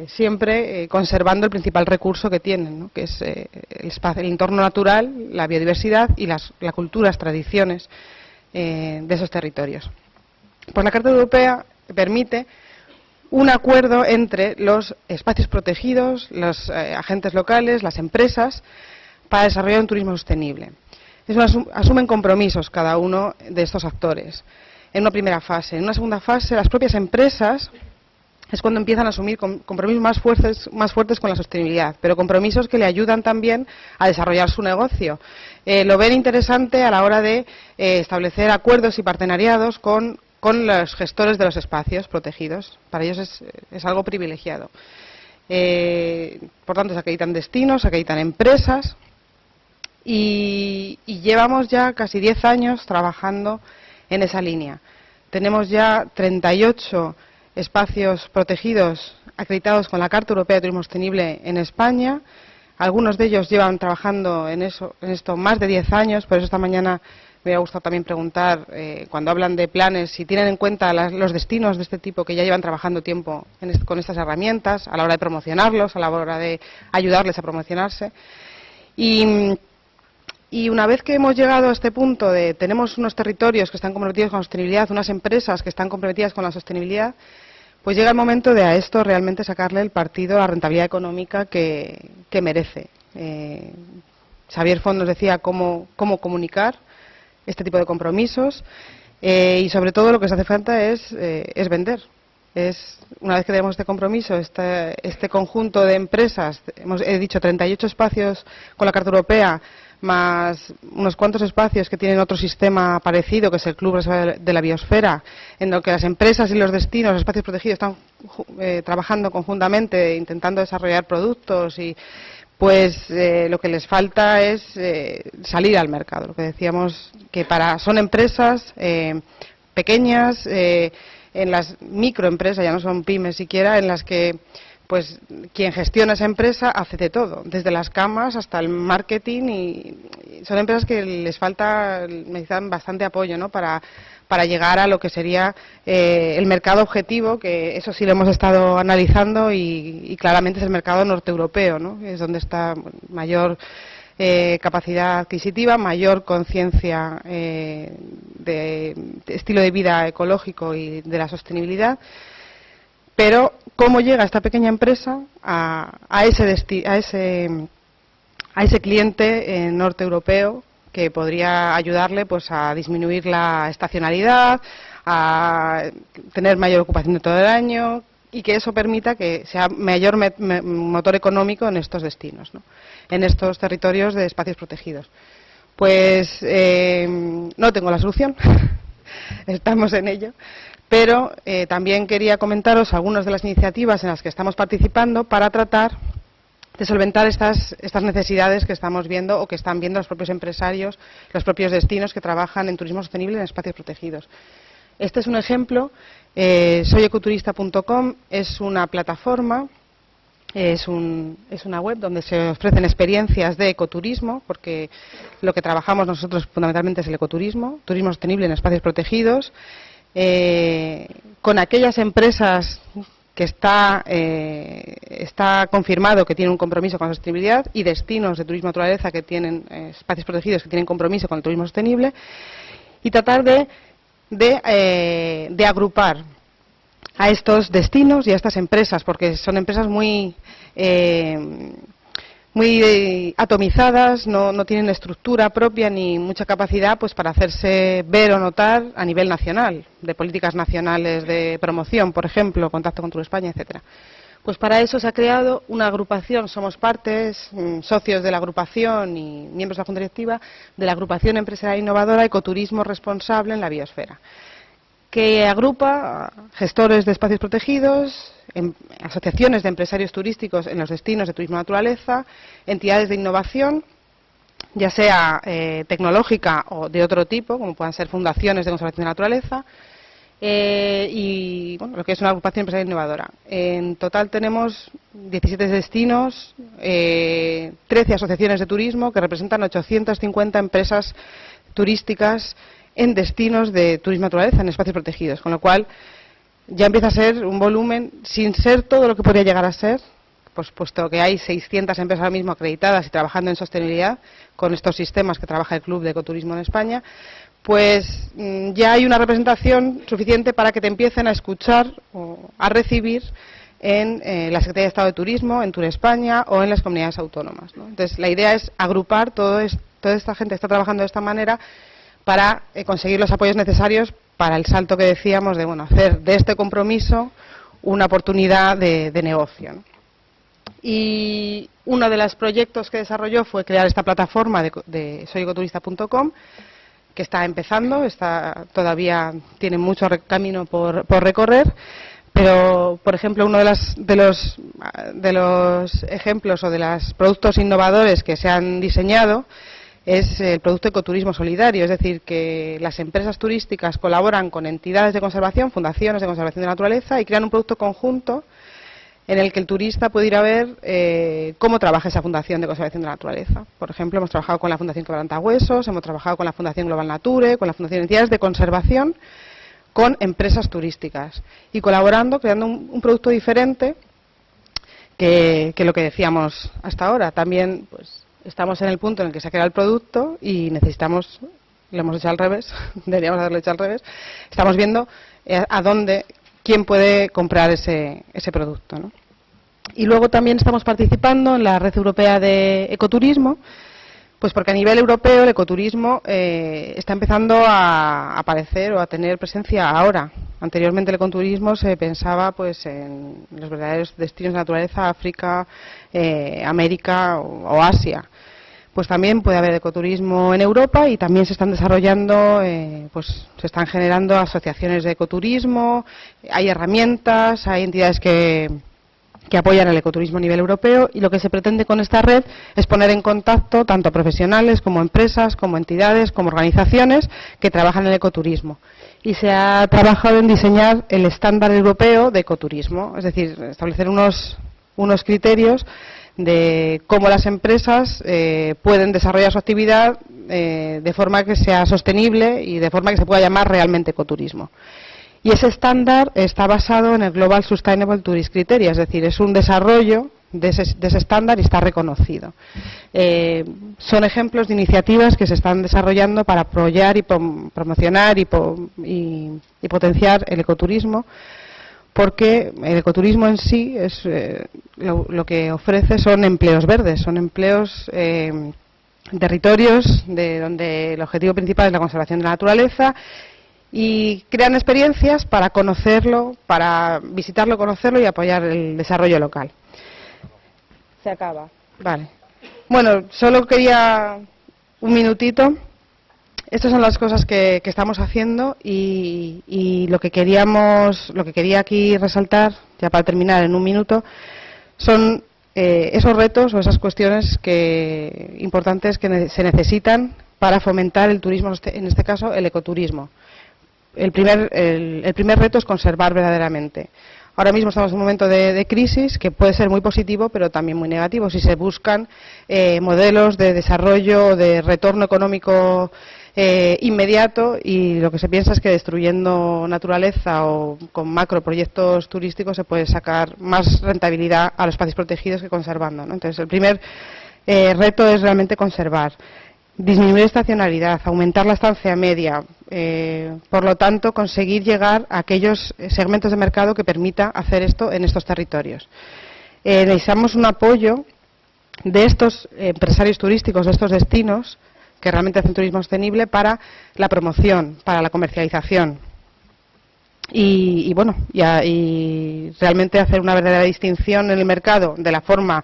siempre conservando el principal recurso que tienen, ¿no?, que es el entorno natural, la biodiversidad y las culturas, tradiciones de esos territorios. Pues la Carta Europea permite un acuerdo entre los espacios protegidos, los agentes locales, las empresas, para desarrollar un turismo sostenible. Asumen compromisos cada uno de estos actores en una primera fase. En una segunda fase, las propias empresas es cuando empiezan a asumir compromisos más fuertes con la sostenibilidad, pero compromisos que le ayudan también a desarrollar su negocio. Lo ven interesante a la hora de establecer acuerdos y partenariados con los gestores de los espacios protegidos. Para ellos es algo privilegiado. Por tanto, se acreditan destinos, se acreditan empresas y llevamos ya casi 10 años trabajando en esa línea. Tenemos ya 38 espacios protegidos acreditados con la Carta Europea de Turismo Sostenible en España. Algunos de ellos llevan trabajando en esto más de 10 años, por eso esta mañana me ha gustado también preguntar, cuando hablan de planes, si tienen en cuenta los destinos de este tipo que ya llevan trabajando tiempo con estas herramientas, a la hora de promocionarlos, a la hora de ayudarles a promocionarse. Y una vez que hemos llegado a este punto de tenemos unos territorios que están comprometidos con la sostenibilidad, unas empresas que están comprometidas con la sostenibilidad, pues llega el momento de a esto realmente sacarle el partido, la rentabilidad económica que merece. Xavier Font nos decía cómo comunicar este tipo de compromisos y sobre todo lo que se hace falta es vender. Una vez que tenemos este compromiso, este conjunto de empresas, he dicho 38 espacios con la Carta Europea, más unos cuantos espacios que tienen otro sistema parecido, que es el Club de la Biosfera, en lo que las empresas y los destinos, los espacios protegidos, están trabajando conjuntamente, intentando desarrollar productos y pues lo que les falta es salir al mercado. Lo que decíamos, que son empresas pequeñas, en las microempresas, ya no son pymes siquiera, en las que pues quien gestiona esa empresa hace de todo, desde las camas hasta el marketing, y son empresas que necesitan bastante apoyo, ¿no?, para llegar a lo que sería el mercado objetivo, que eso sí lo hemos estado analizando y claramente es el mercado norteeuropeo, ¿no?, es donde está mayor capacidad adquisitiva, mayor conciencia de estilo de vida ecológico y de la sostenibilidad. Pero ¿cómo llega esta pequeña empresa a ese cliente norteeuropeo que podría ayudarle pues a disminuir la estacionalidad, a tener mayor ocupación de todo el año y que eso permita que sea mayor motor económico en estos destinos, ¿no?, en estos territorios de espacios protegidos? Pues no tengo la solución, estamos en ello. Pero también quería comentaros algunas de las iniciativas en las que estamos participando para tratar de solventar estas necesidades que estamos viendo o que están viendo los propios empresarios, los propios destinos que trabajan en turismo sostenible en espacios protegidos. Este es un ejemplo. Soyecoturista.com es una plataforma, es una web donde se ofrecen experiencias de ecoturismo, porque lo que trabajamos nosotros fundamentalmente es el ecoturismo, turismo sostenible en espacios protegidos, con aquellas empresas que está confirmado que tienen un compromiso con la sostenibilidad y destinos de turismo naturaleza que tienen espacios protegidos que tienen compromiso con el turismo sostenible, y tratar de agrupar a estos destinos y a estas empresas, porque son empresas muy atomizadas, no tienen estructura propia ni mucha capacidad pues para hacerse ver o notar a nivel nacional, de políticas nacionales de promoción, por ejemplo, Contacto con Turespaña, etcétera. Pues para eso se ha creado una agrupación, somos partes, socios de la agrupación y miembros de la Junta Directiva de la agrupación empresarial innovadora Ecoturismo Responsable en la Biosfera, que agrupa a gestores de espacios protegidos, asociaciones de empresarios turísticos en los destinos de turismo naturaleza, entidades de innovación, ya sea tecnológica o de otro tipo, como puedan ser fundaciones de conservación de la naturaleza, y bueno, lo que es una agrupación empresarial innovadora. En total tenemos 17 destinos, 13 asociaciones de turismo que representan 850 empresas turísticas en destinos de turismo naturaleza, en espacios protegidos, con lo cual ya empieza a ser un volumen, sin ser todo lo que podría llegar a ser, pues puesto que hay 600 empresas ahora mismo acreditadas y trabajando en sostenibilidad con estos sistemas que trabaja el Club de Ecoturismo en España, pues ya hay una representación suficiente para que te empiecen a escuchar o a recibir en la Secretaría de Estado de Turismo, en Turespaña o en las comunidades autónomas, ¿no? Entonces, la idea es agrupar toda esta gente que está trabajando de esta manera para conseguir los apoyos necesarios para el salto que decíamos de hacer de este compromiso una oportunidad de negocio, ¿no? Y uno de los proyectos que desarrolló fue crear esta plataforma de soyecoturista.com, que está empezando, todavía tiene mucho camino por recorrer, pero, por ejemplo, uno de los ejemplos o de los productos innovadores que se han diseñado es el producto Ecoturismo Solidario, es decir, que las empresas turísticas colaboran con entidades de conservación, fundaciones de conservación de la naturaleza y crean un producto conjunto en el que el turista puede ir a ver cómo trabaja esa fundación de conservación de la naturaleza. Por ejemplo, hemos trabajado con la Fundación Quebrantahuesos, hemos trabajado con la Fundación Global Nature, con la Fundación de Entidades de Conservación, con empresas turísticas y colaborando, creando un producto diferente que lo que decíamos hasta ahora. También pues estamos en el punto en el que se ha creado el producto y necesitamos, lo hemos hecho al revés, deberíamos haberlo hecho al revés, estamos viendo quién puede comprar ese producto, ¿no? Y luego también estamos participando en la Red Europea de Ecoturismo, pues porque a nivel europeo el ecoturismo está empezando a aparecer o a tener presencia ahora. Anteriormente el ecoturismo se pensaba pues en los verdaderos destinos de naturaleza, África, América o Asia. Pues también puede haber ecoturismo en Europa y también se están desarrollando, pues se están generando asociaciones de ecoturismo, hay herramientas, hay entidades que apoyan el ecoturismo a nivel europeo y lo que se pretende con esta red es poner en contacto tanto profesionales como empresas, como entidades, como organizaciones que trabajan en el ecoturismo. Y se ha trabajado en diseñar el estándar europeo de ecoturismo, es decir, establecer unos criterios de cómo las empresas pueden desarrollar su actividad de forma que sea sostenible y de forma que se pueda llamar realmente ecoturismo. Y ese estándar está basado en el Global Sustainable Tourist Criteria, es decir, es un desarrollo de ese estándar y está reconocido. Son ejemplos de iniciativas que se están desarrollando para apoyar y promocionar y potenciar el ecoturismo, porque el ecoturismo en sí es lo que ofrece son empleos verdes, son empleos en territorios donde el objetivo principal es la conservación de la naturaleza y crean experiencias para conocerlo, para visitarlo, conocerlo y apoyar el desarrollo local. Se acaba. Vale. Bueno, solo quería un minutito. Estas son las cosas que estamos haciendo y lo que quería aquí resaltar, ya para terminar en un minuto, son esos retos o esas cuestiones importantes que se necesitan para fomentar el turismo, en este caso el ecoturismo. El primer reto es conservar verdaderamente. Ahora mismo estamos en un momento de crisis que puede ser muy positivo, pero también muy negativo. Si se buscan modelos de desarrollo, de retorno económico inmediato, y lo que se piensa es que destruyendo naturaleza o con macroproyectos turísticos se puede sacar más rentabilidad a los espacios protegidos que conservando, ¿no? Entonces, el primer reto es realmente conservar. Disminuir estacionalidad, aumentar la estancia media, por lo tanto, conseguir llegar a aquellos segmentos de mercado que permita hacer esto en estos territorios. Necesitamos un apoyo de estos empresarios turísticos, de estos destinos, que realmente hacen turismo sostenible, para la promoción, para la comercialización. Y realmente hacer una verdadera distinción en el mercado de la forma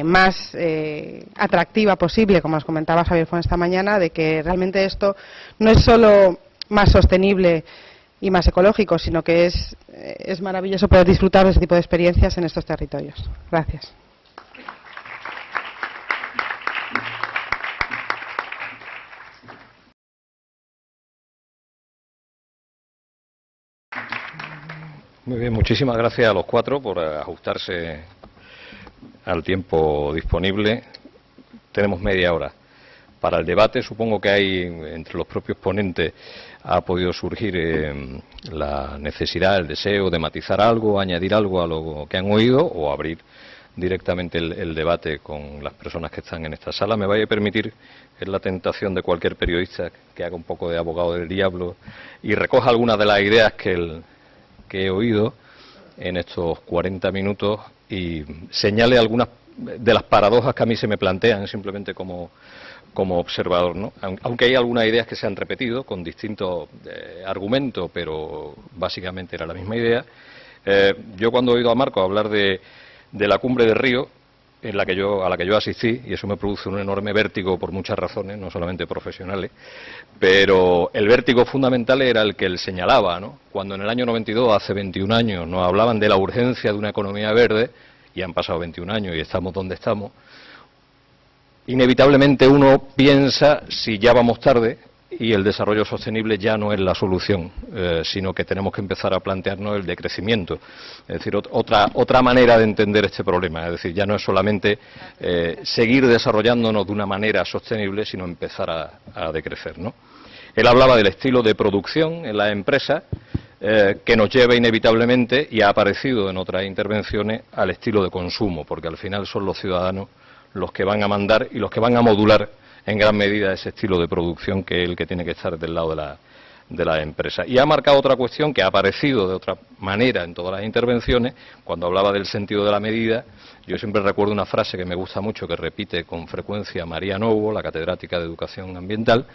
más atractiva posible, como nos comentaba Javier Fon esta mañana, de que realmente esto no es solo más sostenible y más ecológico, sino que es maravilloso poder disfrutar de ese tipo de experiencias en estos territorios. Gracias. Muy bien, muchísimas gracias a los cuatro por ajustarse al tiempo disponible. Tenemos media hora para el debate. Supongo que hay, entre los propios ponentes, ha podido surgir la necesidad, el deseo de matizar algo, añadir algo a lo que han oído o abrir directamente el debate con las personas que están en esta sala. Me vaya a permitir, es la tentación de cualquier periodista que haga un poco de abogado del diablo y recoja algunas de las ideas que he oído en estos 40 minutos y señale algunas de las paradojas que a mí se me plantean simplemente como observador, ¿no? Aunque hay algunas ideas que se han repetido con distintos argumentos, pero básicamente era la misma idea. Yo cuando he oído a Marco hablar de la cumbre de Río, a la que yo asistí, y eso me produce un enorme vértigo por muchas razones, no solamente profesionales, pero el vértigo fundamental era el que él señalaba, ¿no? Cuando en el año 92, hace 21 años, nos hablaban de la urgencia de una economía verde, y han pasado 21 años y estamos donde estamos, inevitablemente uno piensa si ya vamos tarde y el desarrollo sostenible ya no es la solución, sino que tenemos que empezar a plantearnos el decrecimiento. Es decir, otra manera de entender este problema. Es decir, ya no es solamente seguir desarrollándonos de una manera sostenible, sino empezar a decrecer, ¿no? Él hablaba del estilo de producción en las empresas, que nos lleva inevitablemente, y ha aparecido en otras intervenciones, al estilo de consumo, porque al final son los ciudadanos los que van a mandar y los que van a modular en gran medida ese estilo de producción, que es el que tiene que estar del lado de la empresa. Y ha marcado otra cuestión que ha aparecido de otra manera en todas las intervenciones. Cuando hablaba del sentido de la medida, yo siempre recuerdo una frase que me gusta mucho, que repite con frecuencia María Novo, la catedrática de Educación Ambiental,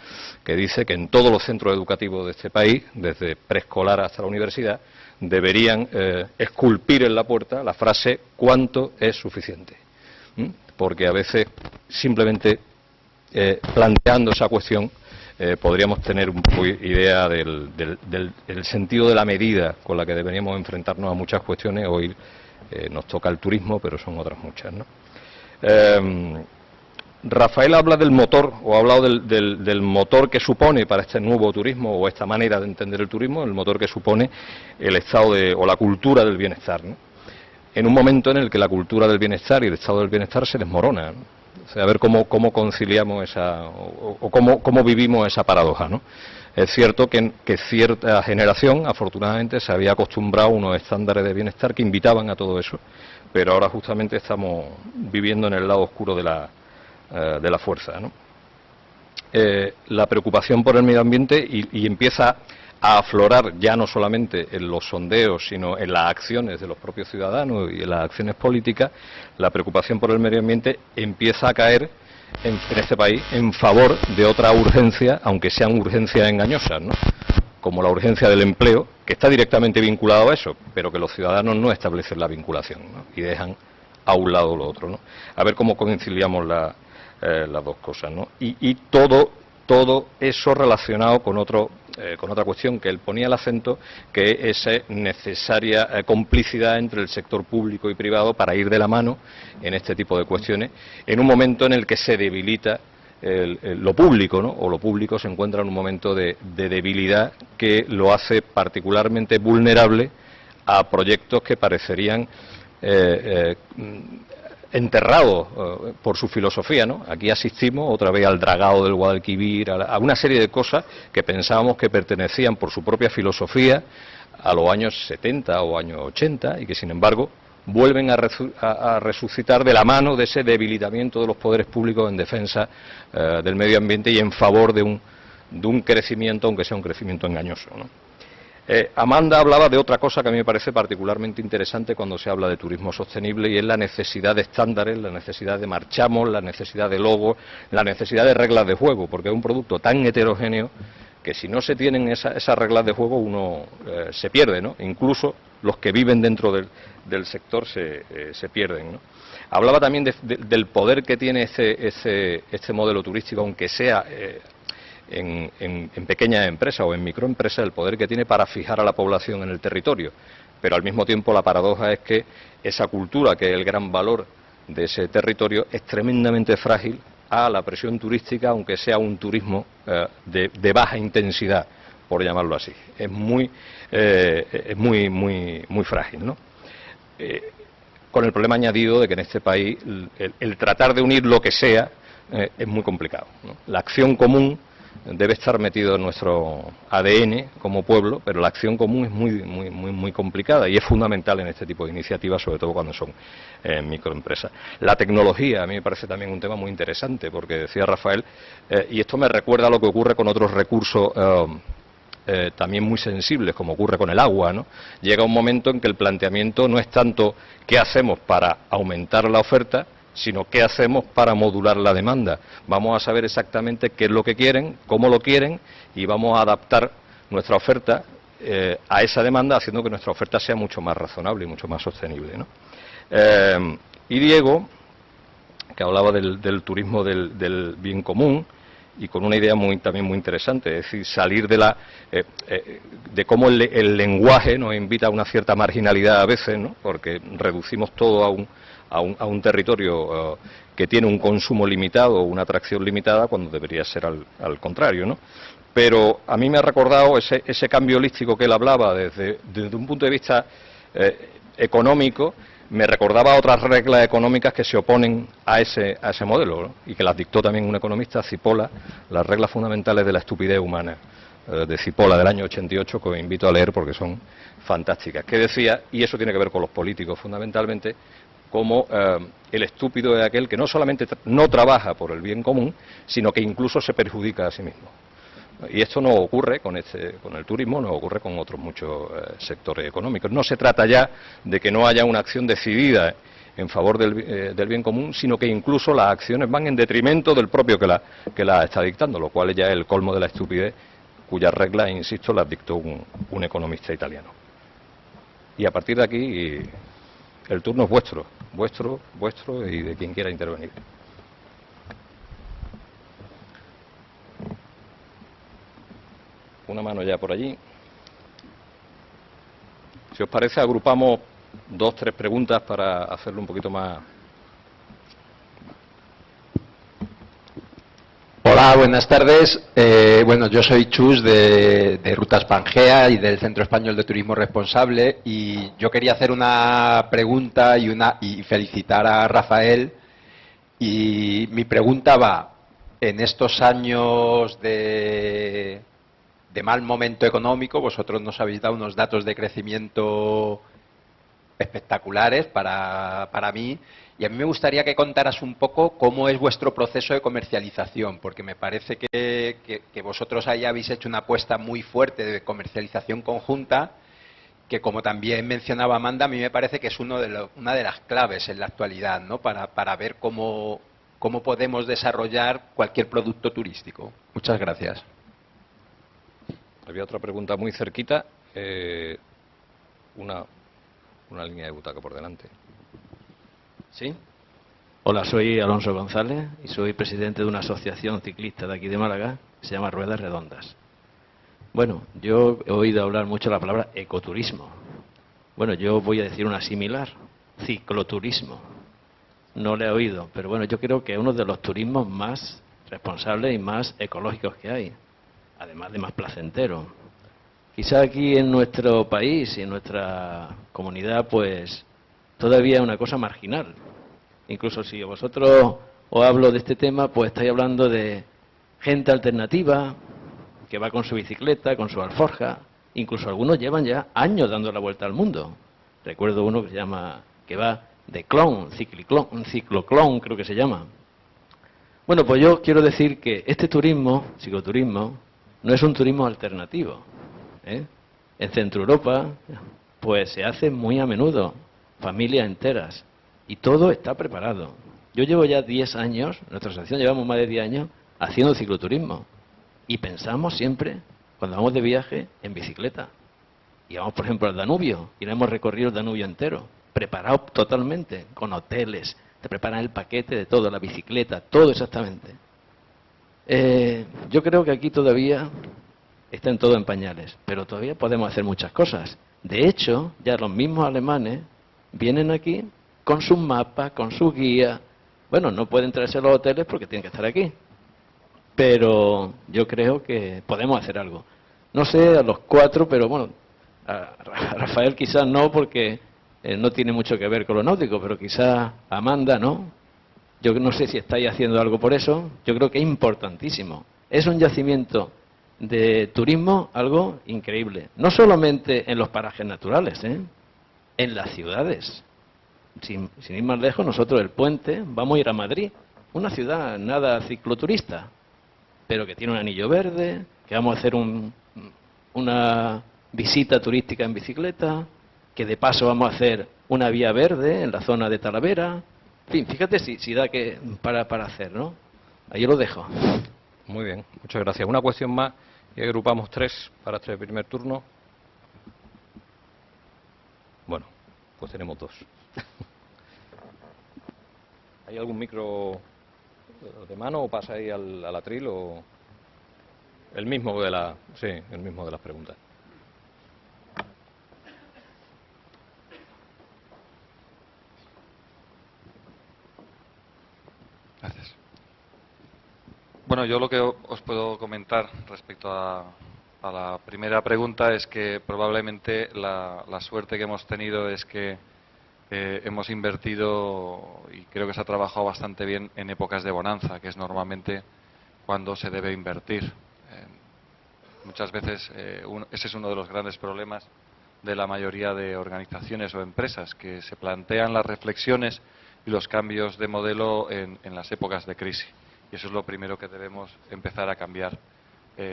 que dice que en todos los centros educativos de este país, desde preescolar hasta la universidad, deberían esculpir en la puerta la frase «¿cuánto es suficiente?». Porque a veces simplemente planteando esa cuestión podríamos tener un poco idea del sentido de la medida con la que deberíamos enfrentarnos a muchas cuestiones. Hoy nos toca el turismo, pero son otras muchas, ¿no? Rafael habla del motor, o ha hablado del motor que supone para este nuevo turismo, o esta manera de entender el turismo, el motor que supone el estado o la cultura del bienestar, ¿no? En un momento en el que la cultura del bienestar y el estado del bienestar se desmorona, ¿no? O sea, a ver cómo conciliamos cómo vivimos esa paradoja, ¿no? Es cierto que cierta generación, afortunadamente, se había acostumbrado a unos estándares de bienestar que invitaban a todo eso, pero ahora justamente estamos viviendo en el lado oscuro de la fuerza, ¿no? La preocupación por el medio ambiente y empieza a aflorar ya no solamente en los sondeos, sino en las acciones de los propios ciudadanos y en las acciones políticas. La preocupación por el medio ambiente empieza a caer en este país en favor de otra urgencia, aunque sean urgencias engañosas, ¿no? Como la urgencia del empleo, que está directamente vinculado a eso, pero que los ciudadanos no establecen la vinculación, ¿no? Y dejan a un lado lo otro, ¿no? A ver cómo conciliamos las dos cosas, ¿no? Y todo eso relacionado con otra cuestión que él ponía el acento, que es esa necesaria complicidad entre el sector público y privado para ir de la mano en este tipo de cuestiones, en un momento en el que se debilita lo público, ¿no? O lo público se encuentra en un momento de debilidad que lo hace particularmente vulnerable a proyectos que parecerían enterrados por su filosofía, ¿no? Aquí asistimos otra vez al dragado del Guadalquivir, a una serie de cosas que pensábamos que pertenecían por su propia filosofía a los años 70 o años 80 y que, sin embargo, vuelven a resucitar de la mano de ese debilitamiento de los poderes públicos en defensa del medio ambiente y en favor de de un crecimiento, aunque sea un crecimiento engañoso, ¿no? Amanda hablaba de otra cosa que a mí me parece particularmente interesante cuando se habla de turismo sostenible, y es la necesidad de estándares, la necesidad de marchamos, la necesidad de logos, la necesidad de reglas de juego, porque es un producto tan heterogéneo que si no se tienen esas reglas de juego uno se pierde, ¿no? Incluso los que viven dentro del sector se pierden, ¿no? Hablaba también del poder que tiene este modelo turístico, aunque sea en pequeñas empresas o en microempresas, el poder que tiene para fijar a la población en el territorio. Pero al mismo tiempo la paradoja es que esa cultura, que es el gran valor de ese territorio, es tremendamente frágil a la presión turística, aunque sea un turismo de baja intensidad, por llamarlo así. Es muy frágil, ¿no? Con el problema añadido de que en este país el tratar de unir lo que sea es muy complicado, ¿no? La acción común debe estar metido en nuestro ADN como pueblo, pero la acción común es muy complicada y es fundamental en este tipo de iniciativas, sobre todo cuando son microempresas. La tecnología a mí me parece también un tema muy interesante, porque decía Rafael, y esto me recuerda a lo que ocurre con otros recursos también muy sensibles, como ocurre con el agua, ¿no? Llega un momento en que el planteamiento no es tanto qué hacemos para aumentar la oferta, sino qué hacemos para modular la demanda. Vamos a saber exactamente qué es lo que quieren, cómo lo quieren, y vamos a adaptar nuestra oferta a esa demanda, haciendo que nuestra oferta sea mucho más razonable y mucho más sostenible, ¿no? Y Diego, que hablaba del turismo del bien común, y con una idea también muy interesante, es decir, salir de cómo el lenguaje nos invita a una cierta marginalidad a veces, ¿no? Porque reducimos todo a un territorio que tiene un consumo limitado o una atracción limitada, cuando debería ser al contrario, ¿no? Pero a mí me ha recordado ese cambio holístico que él hablaba desde un punto de vista económico. Me recordaba otras reglas económicas que se oponen a ese modelo, ¿no? Y que las dictó también un economista, Cipolla, las reglas fundamentales de la estupidez humana, de Cipolla, del año 88, que os invito a leer porque son fantásticas. Que decía, y eso tiene que ver con los políticos fundamentalmente, como el estúpido es aquel que no solamente no trabaja por el bien común, sino que incluso se perjudica a sí mismo. Y esto no ocurre con el turismo, no ocurre con otros muchos sectores económicos. No se trata ya de que no haya una acción decidida en favor del bien común, sino que incluso las acciones van en detrimento del propio que la está dictando, lo cual ya es el colmo de la estupidez, cuyas reglas, insisto, las dictó un economista italiano. Y a partir de aquí el turno es vuestro y de quien quiera intervenir. Una mano ya por allí. Si os parece, agrupamos 2 o 3 preguntas para hacerlo un poquito más. Hola, buenas tardes. Bueno, yo soy Chus de Rutas Pangea y del Centro Español de Turismo Responsable, y yo quería hacer una pregunta y felicitar a Rafael. Y mi pregunta va, en estos años de mal momento económico, vosotros nos habéis dado unos datos de crecimiento espectaculares para mí, y a mí me gustaría que contaras un poco cómo es vuestro proceso de comercialización, porque me parece que vosotros ahí habéis hecho una apuesta muy fuerte de comercialización conjunta, que, como también mencionaba Amanda, a mí me parece que es una de las claves en la actualidad, ¿no? Para ver cómo podemos desarrollar cualquier producto turístico. Muchas gracias. Había otra pregunta muy cerquita, una línea de butaca por delante. ¿Sí? Hola, soy Alonso González y soy presidente de una asociación ciclista de aquí de Málaga que se llama Ruedas Redondas. Bueno, yo he oído hablar mucho la palabra ecoturismo. Bueno, yo voy a decir una similar, cicloturismo. No le he oído, pero bueno, yo creo que es uno de los turismos más responsables y más ecológicos que hay, además de más placentero. Quizá aquí en nuestro país y en nuestra comunidad, pues todavía es una cosa marginal. Incluso si vosotros os hablo de este tema, pues estáis hablando de gente alternativa que va con su bicicleta, con su alforja. Incluso algunos llevan ya años dando la vuelta al mundo. Recuerdo uno que va de clon, un cicloclon creo que se llama. Bueno, pues yo quiero decir que este turismo, cicloturismo, no es un turismo alternativo, ¿eh? En Centro Europa, pues se hace muy a menudo, familias enteras, y todo está preparado. Yo llevo ya 10 años, nuestra asociación llevamos más de 10 años haciendo cicloturismo, y pensamos siempre, cuando vamos de viaje, en bicicleta. Y vamos, por ejemplo, al Danubio, y hemos recorrido el Danubio entero, preparado totalmente, con hoteles, te preparan el paquete de todo, la bicicleta, todo exactamente. Yo creo que aquí todavía están todo en pañales, pero todavía podemos hacer muchas cosas. De hecho, ya los mismos alemanes vienen aquí con sus mapas, con sus guías. Bueno, no pueden traerse a los hoteles porque tienen que estar aquí, pero yo creo que podemos hacer algo. No sé a los 4, pero bueno, a Rafael quizás no, porque no tiene mucho que ver con lo náutico, pero quizás Amanda, ¿no? Yo no sé si estáis haciendo algo por eso. Yo creo que es importantísimo. Es un yacimiento de turismo algo increíble. No solamente en los parajes naturales, ¿eh? En las ciudades. Sin ir más lejos, nosotros el Puente vamos a ir a Madrid, una ciudad nada cicloturista, pero que tiene un anillo verde, que vamos a hacer una visita turística en bicicleta, que de paso vamos a hacer una vía verde en la zona de Talavera. En fin, fíjate si da que para hacer, ¿no? Ahí lo dejo. Muy bien, muchas gracias. Una cuestión más y agrupamos 3 para este primer turno. Bueno, pues tenemos 2. ¿Hay algún micro de mano o pasa ahí al atril o el mismo de el mismo de las preguntas? Gracias. Bueno, yo lo que os puedo comentar respecto a la primera pregunta es que probablemente la suerte que hemos tenido es que hemos invertido y creo que se ha trabajado bastante bien en épocas de bonanza, que es normalmente cuando se debe invertir. Muchas veces ese es uno de los grandes problemas de la mayoría de organizaciones o empresas, que se plantean las reflexiones y los cambios de modelo en las épocas de crisis. Y eso es lo primero que debemos empezar a cambiar.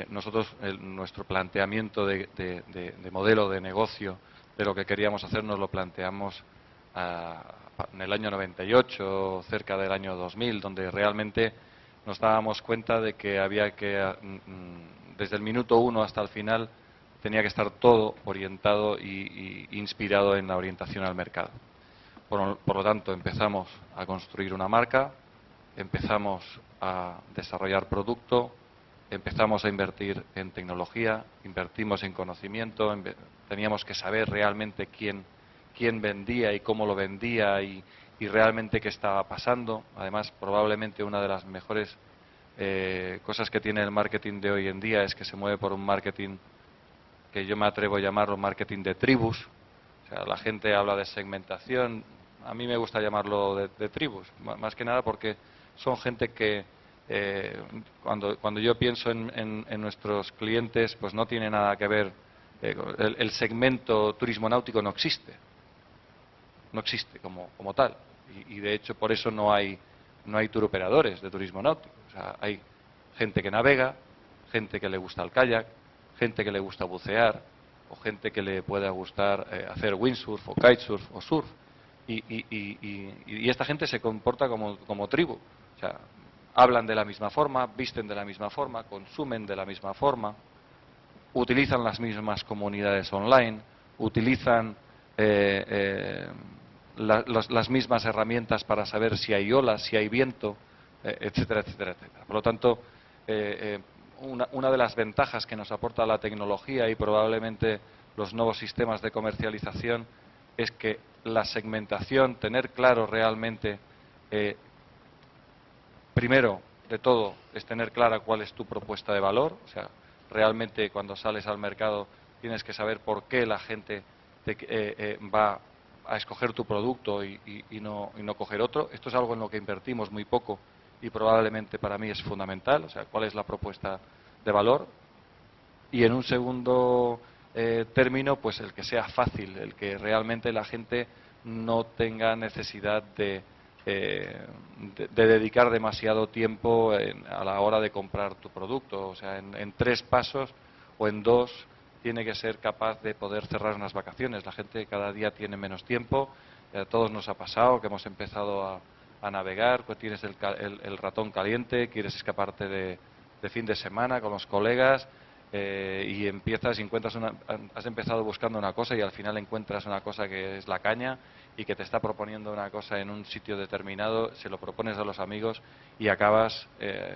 Nosotros, nuestro planteamiento de modelo de negocio, de lo que queríamos hacer, nos lo planteamos en el año 98, cerca del año 2000, donde realmente nos dábamos cuenta de que había que, desde el minuto 1 hasta el final, tenía que estar todo orientado y inspirado en la orientación al mercado. Por lo tanto, empezamos a construir una marca, empezamos a desarrollar producto, empezamos a invertir en tecnología, invertimos en conocimiento, teníamos que saber realmente quién vendía y cómo lo vendía y realmente qué estaba pasando. Además, probablemente una de las mejores cosas que tiene el marketing de hoy en día es que se mueve por un marketing que yo me atrevo a llamarlo marketing de tribus. O sea, la gente habla de segmentación, a mí me gusta llamarlo de tribus, más que nada porque son gente que cuando yo pienso en nuestros clientes, pues no tiene nada que ver, el segmento turismo náutico no existe como tal, y de hecho por eso no hay tour operadores de turismo náutico. O sea, hay gente que navega, gente que le gusta el kayak, gente que le gusta bucear, o gente que le pueda gustar hacer windsurf o kitesurf o surf, y esta gente se comporta como tribu. O sea, hablan de la misma forma, visten de la misma forma, consumen de la misma forma, utilizan las mismas comunidades online, utilizan las mismas herramientas para saber si hay olas, si hay viento, etcétera, etcétera, etcétera. Por lo tanto, una de las ventajas que nos aporta la tecnología y probablemente los nuevos sistemas de comercialización es que la segmentación, tener claro realmente, primero de todo, es tener clara cuál es tu propuesta de valor. O sea, realmente cuando sales al mercado tienes que saber por qué la gente va a escoger tu producto y no coger otro. Esto es algo en lo que invertimos muy poco y probablemente para mí es fundamental. O sea, cuál es la propuesta de valor. Y en un segundo término, pues el que sea fácil, el que realmente la gente no tenga necesidad de de dedicar demasiado tiempo a la hora de comprar tu producto. O sea, en 3 pasos o en 2 tiene que ser capaz de poder cerrar unas vacaciones. La gente cada día tiene menos tiempo. A todos nos ha pasado que hemos empezado a navegar, pues tienes el ratón caliente, quieres escaparte de fin de semana con los colegas y empiezas y encuentras has empezado buscando una cosa y al final encuentras una cosa que es la caña y que te está proponiendo una cosa en un sitio determinado, se lo propones a los amigos y acabas,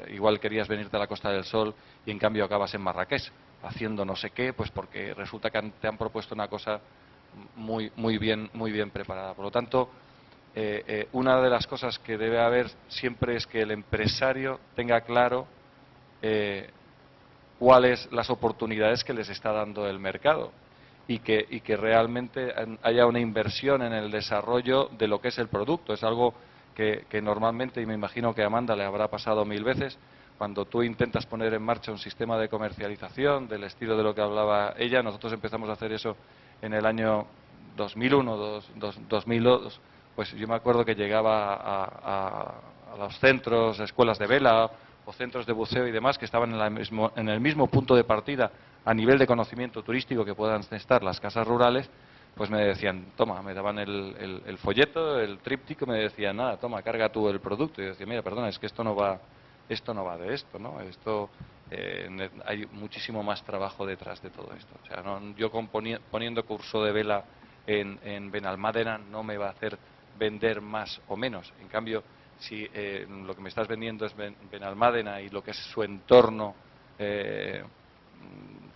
igual querías venirte a la Costa del Sol y en cambio acabas en Marrakech haciendo no sé qué, pues porque resulta que te han propuesto una cosa muy bien preparada. Por lo tanto, una de las cosas que debe haber siempre es que el empresario tenga claro cuáles las oportunidades que les está dando el mercado y que realmente haya una inversión en el desarrollo de lo que es el producto. Es algo que normalmente, y me imagino que a Amanda le habrá pasado 1000 veces, cuando tú intentas poner en marcha un sistema de comercialización del estilo de lo que hablaba ella. Nosotros empezamos a hacer eso en el año 2001, 2002. Pues yo me acuerdo que llegaba a los centros, escuelas de vela o centros de buceo y demás que estaban en el mismo punto de partida a nivel de conocimiento turístico que puedan estar las casas rurales, pues me decían, toma, me daban el folleto, el tríptico, me decían, nada, toma, carga tú el producto. Y yo decía, mira, perdona, es que esto no va de esto, ¿no? Esto hay muchísimo más trabajo detrás de todo esto. O sea, yo poniendo curso de vela en Benalmádena no me va a hacer vender más o menos. En cambio, si lo que me estás vendiendo es Benalmádena y lo que es su entorno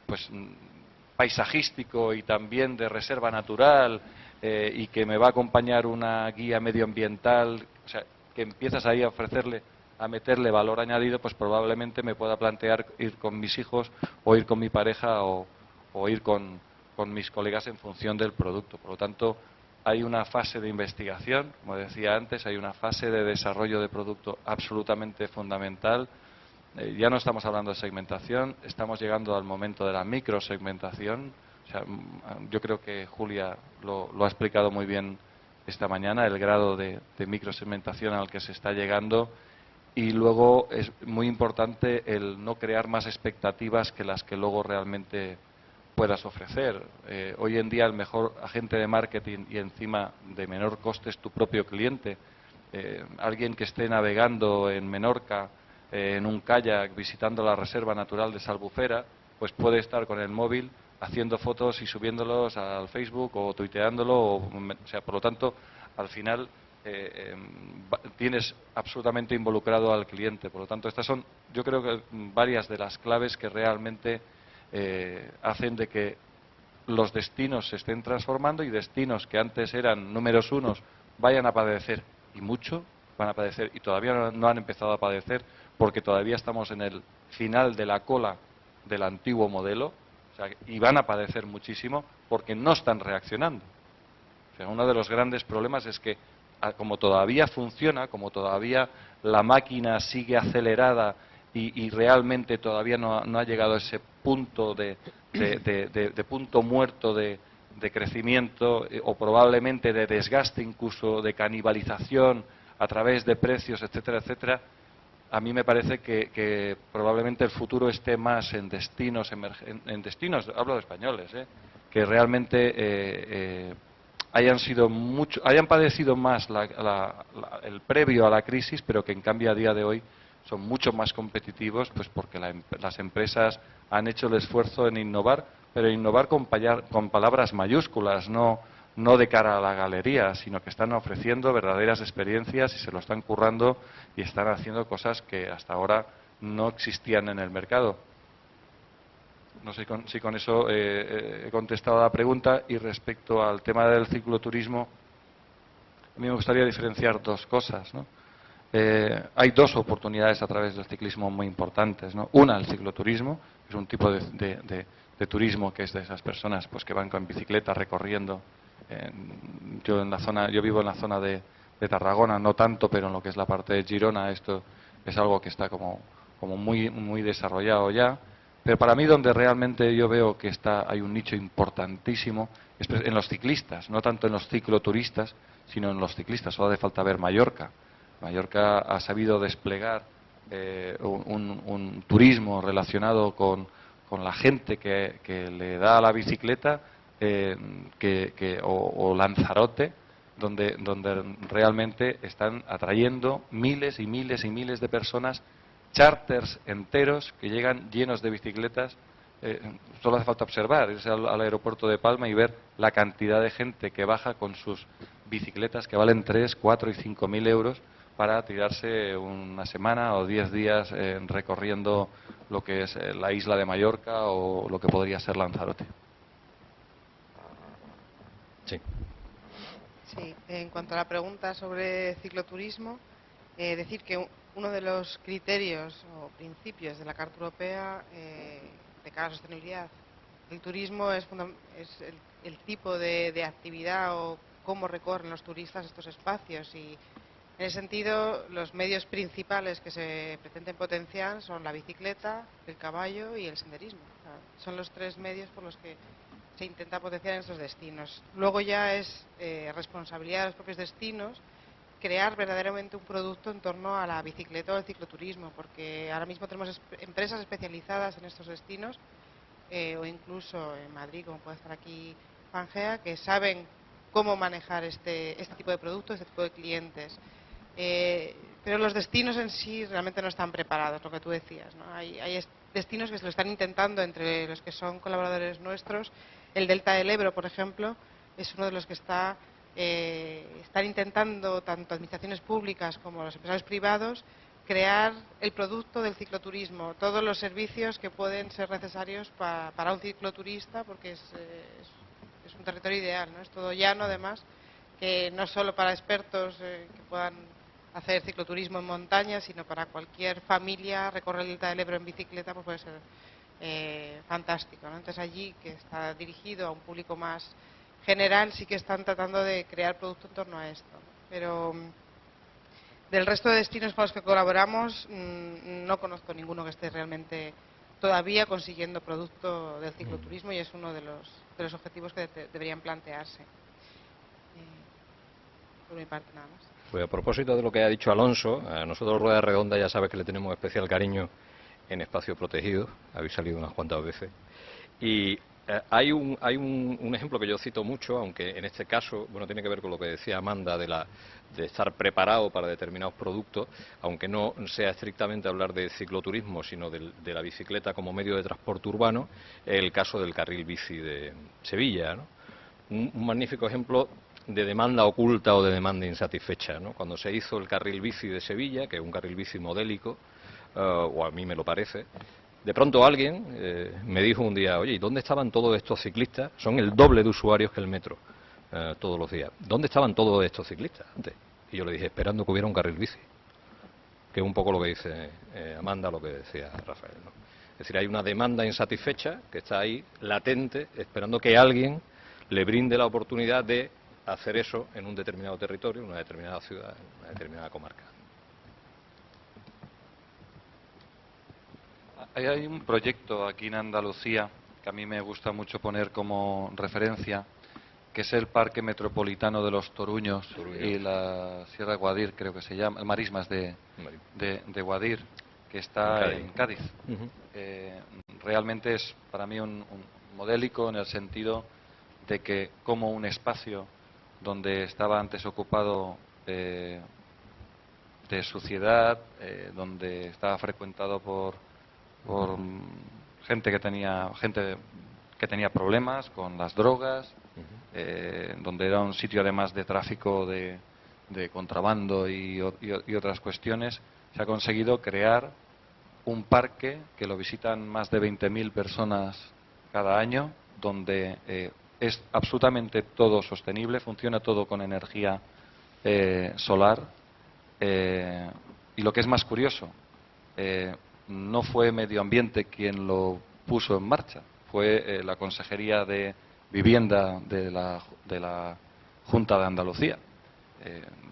pues paisajístico y también de reserva natural y que me va a acompañar una guía medioambiental, o sea, que empiezas ahí a meterle valor añadido, pues probablemente me pueda plantear ir con mis hijos o ir con mi pareja o ir con mis colegas en función del producto. Por lo tanto, hay una fase de investigación, como decía antes, hay una fase de desarrollo de producto absolutamente fundamental. Ya no estamos hablando de segmentación, estamos llegando al momento de la microsegmentación. O sea, yo creo que Julia lo ha explicado muy bien esta mañana, el grado de microsegmentación al que se está llegando. Y luego es muy importante el no crear más expectativas que las que luego realmente puedas ofrecer. Hoy en día el mejor agente de marketing y encima de menor coste es tu propio cliente. Alguien que esté navegando en Menorca en un kayak visitando la Reserva Natural de Salbufera, pues puede estar con el móvil haciendo fotos y subiéndolos al Facebook o tuiteándolo. O sea, por lo tanto, al final tienes absolutamente involucrado al cliente. Por lo tanto, estas son, yo creo que varias de las claves que realmente hacen de que los destinos se estén transformando y destinos que antes eran números unos vayan a padecer, y mucho van a padecer, y todavía no han empezado a padecer porque todavía estamos en el final de la cola del antiguo modelo, o sea, y van a padecer muchísimo porque no están reaccionando. O sea, uno de los grandes problemas es que como todavía funciona, como todavía la máquina sigue acelerada y realmente todavía no ha llegado a ese punto de punto muerto de crecimiento o probablemente de desgaste, incluso de canibalización a través de precios, etcétera, etcétera, a mí me parece que probablemente el futuro esté más en destinos, hablo de españoles, que realmente hayan padecido más el previo a la crisis, pero que en cambio a día de hoy son mucho más competitivos, pues porque las empresas han hecho el esfuerzo en innovar, pero innovar con palabras mayúsculas, no de cara a la galería, sino que están ofreciendo verdaderas experiencias y se lo están currando y están haciendo cosas que hasta ahora no existían en el mercado. No sé si con eso he contestado a la pregunta. Y respecto al tema del cicloturismo, a mí me gustaría diferenciar dos cosas, ¿no? Hay dos oportunidades a través del ciclismo muy importantes, ¿no? Una, el cicloturismo, que es un tipo de turismo que es de esas personas pues que van con bicicleta recorriendo. Yo vivo en la zona de Tarragona, no tanto, pero en lo que es la parte de Girona esto es algo que está como muy desarrollado ya. Pero para mí donde realmente yo veo que hay un nicho importantísimo es en los ciclistas, no tanto en los cicloturistas, sino en los ciclistas. Solo hace falta ver Mallorca. Mallorca ha sabido desplegar un turismo relacionado con la gente que le da a la bicicleta, o Lanzarote, donde realmente están atrayendo miles y miles y miles de personas, charters enteros que llegan llenos de bicicletas. Solo hace falta observar, irse al aeropuerto de Palma y ver la cantidad de gente que baja con sus bicicletas que valen 3, 4 y 5.000 euros para tirarse una semana o 10 días recorriendo lo que es la isla de Mallorca o lo que podría ser Lanzarote. Sí. Sí, en cuanto a la pregunta sobre cicloturismo, decir que uno de los criterios o principios de la Carta Europea de cara a la sostenibilidad del turismo es el tipo de actividad o cómo recorren los turistas estos espacios, y en ese sentido los medios principales que se pretenden potenciar son la bicicleta, el caballo y el senderismo. O sea, son los 3 medios por los que se intenta potenciar en estos destinos. Luego ya es responsabilidad de los propios destinos crear verdaderamente un producto en torno a la bicicleta o el cicloturismo, porque ahora mismo tenemos empresas especializadas en estos destinos, o incluso en Madrid, como puede estar aquí Pangea, que saben cómo manejar este tipo de productos, este tipo de clientes. Pero los destinos en sí realmente no están preparados, lo que tú decías, ¿no? Hay destinos que se lo están intentando, entre los que son colaboradores nuestros. El Delta del Ebro, por ejemplo, es uno de los que están intentando, tanto administraciones públicas como los empresarios privados, crear el producto del cicloturismo, todos los servicios que pueden ser necesarios para un cicloturista, porque es un territorio ideal, ¿no? Es todo llano, además, que no solo para expertos que puedan hacer cicloturismo en montaña, sino para cualquier familia recorrer el Delta del Ebro en bicicleta, pues puede ser fantástico, ¿no? Entonces allí, que está dirigido a un público más general, sí que están tratando de crear producto en torno a esto, ¿no? Pero del resto de destinos con los que colaboramos, no conozco ninguno que esté realmente todavía consiguiendo producto del cicloturismo, y es uno de los objetivos que deberían plantearse. Por mi parte, nada más. Pues a propósito de lo que ha dicho Alonso, a nosotros Rueda Redonda ya sabes que le tenemos especial cariño en espacio protegido, habéis salido unas cuantas veces, y hay un ejemplo que yo cito mucho, aunque en este caso, bueno, tiene que ver con lo que decía Amanda de estar preparado para determinados productos, aunque no sea estrictamente hablar de cicloturismo, sino de la bicicleta como medio de transporte urbano, el caso del carril bici de Sevilla, ¿no? Un magnífico ejemplo de demanda oculta o de demanda insatisfecha, ¿no? Cuando se hizo el carril bici de Sevilla, que es un carril bici modélico, o a mí me lo parece, de pronto alguien me dijo un día: oye, ¿y dónde estaban todos estos ciclistas? Son el doble de usuarios que el metro todos los días. ¿Dónde estaban todos estos ciclistas antes? Y yo le dije: esperando que hubiera un carril bici. Que es un poco lo que dice Amanda, lo que decía Rafael, ¿no? Es decir, hay una demanda insatisfecha que está ahí, latente, esperando que alguien le brinde la oportunidad de hacer eso en un determinado territorio, en una determinada ciudad, en una determinada comarca. Hay un proyecto aquí en Andalucía que a mí me gusta mucho poner como referencia, que es el Parque Metropolitano de los Toruños y la Sierra de Guadir, creo que se llama, el Marismas de Guadir, que está en Cádiz. Realmente es para mí un modélico, en el sentido de que, como un espacio donde estaba antes ocupado de suciedad, donde estaba frecuentado por gente que tenía problemas con las drogas, donde era un sitio además de tráfico de contrabando y otras cuestiones, se ha conseguido crear un parque que lo visitan más de 20.000 personas cada año, donde es absolutamente todo sostenible, funciona todo con energía solar, y lo que es más curioso, no fue Medio Ambiente quien lo puso en marcha, fue la Consejería de Vivienda de la Junta de Andalucía.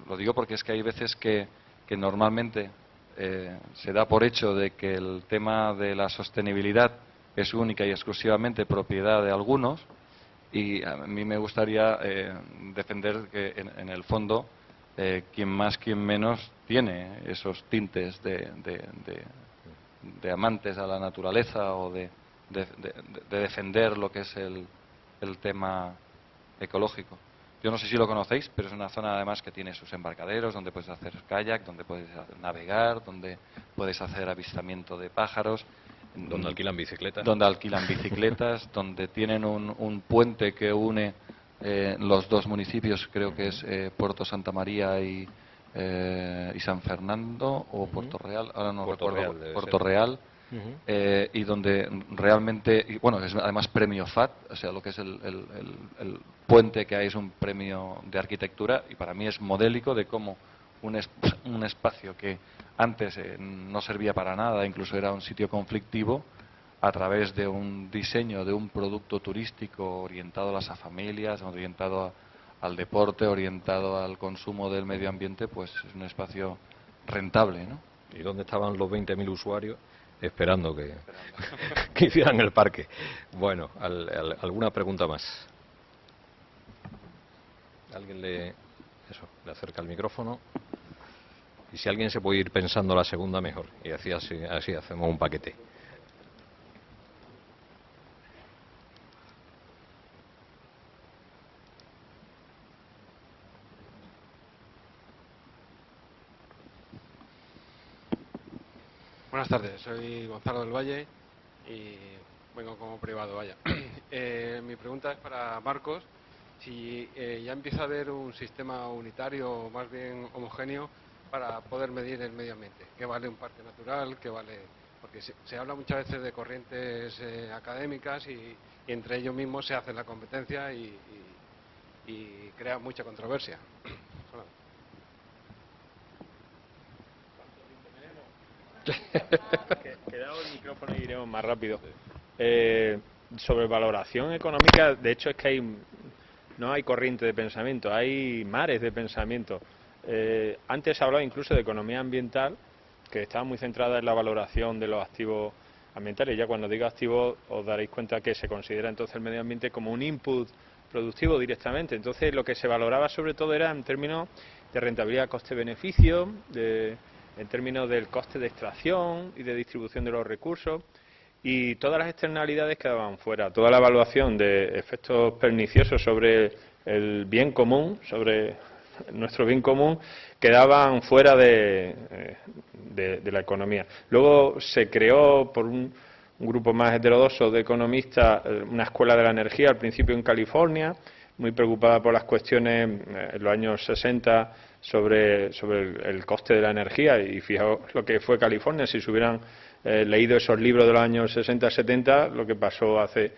Lo digo porque es que hay veces que normalmente se da por hecho de que el tema de la sostenibilidad es única y exclusivamente propiedad de algunos, Y a mí me gustaría defender que, en el fondo, quien más, quien menos, tiene esos tintes de amantes a la naturaleza o de defender lo que es el tema ecológico. Yo no sé si lo conocéis, pero es una zona además que tiene sus embarcaderos, donde puedes hacer kayak, donde puedes navegar, donde puedes hacer avistamiento de pájaros. Donde alquilan bicicletas. Donde alquilan bicicletas, donde tienen un puente que une los dos municipios, creo que es Puerto Santa María y San Fernando, o Puerto Real, ahora no Puerto recuerdo, Real, Puerto Real. Y donde realmente, y bueno, es además premio FAT, o sea, lo que es el puente que hay es un premio de arquitectura, y para mí es modélico de cómo un espacio que antes no servía para nada, incluso era un sitio conflictivo, a través de un diseño de un producto turístico orientado a las familias, orientado al deporte, orientado al consumo del medio ambiente, pues es un espacio rentable, ¿no? ¿Y dónde estaban los 20.000 usuarios esperando que hicieran el parque? Bueno, ¿alguna pregunta más? ¿Alguien le acerca el micrófono? Y si alguien se puede ir pensando la segunda, mejor. Y así hacemos un paquete. Buenas tardes, soy Gonzalo del Valle y vengo como privado, vaya. Mi pregunta es para Marcos. Si ya empieza a haber un sistema unitario, más bien homogéneo, para poder medir el medio ambiente. ¿Qué vale un parque natural? ¿Qué vale? Porque se habla muchas veces de corrientes académicas y entre ellos mismos se hace la competencia y crea mucha controversia. Quedado el micrófono y iremos más rápido. Sobre valoración económica, de hecho es que no hay corriente de pensamiento, hay mares de pensamiento. Antes se hablaba incluso de economía ambiental, que estaba muy centrada en la valoración de los activos ambientales. Ya cuando digo activos os daréis cuenta que se considera entonces el medio ambiente como un input productivo directamente. Entonces lo que se valoraba sobre todo era en términos de rentabilidad, coste-beneficio, en términos del coste de extracción y de distribución de los recursos, y todas las externalidades quedaban fuera. Toda la evaluación de efectos perniciosos sobre el bien común, sobre nuestro bien común, quedaban fuera de la economía. Luego se creó por un grupo más heterodoxo de economistas una escuela de la energía, al principio en California, muy preocupada por las cuestiones en los años 60 sobre el coste de la energía, y fijaos lo que fue California. Si se hubieran leído esos libros de los años 60-70, lo que pasó hace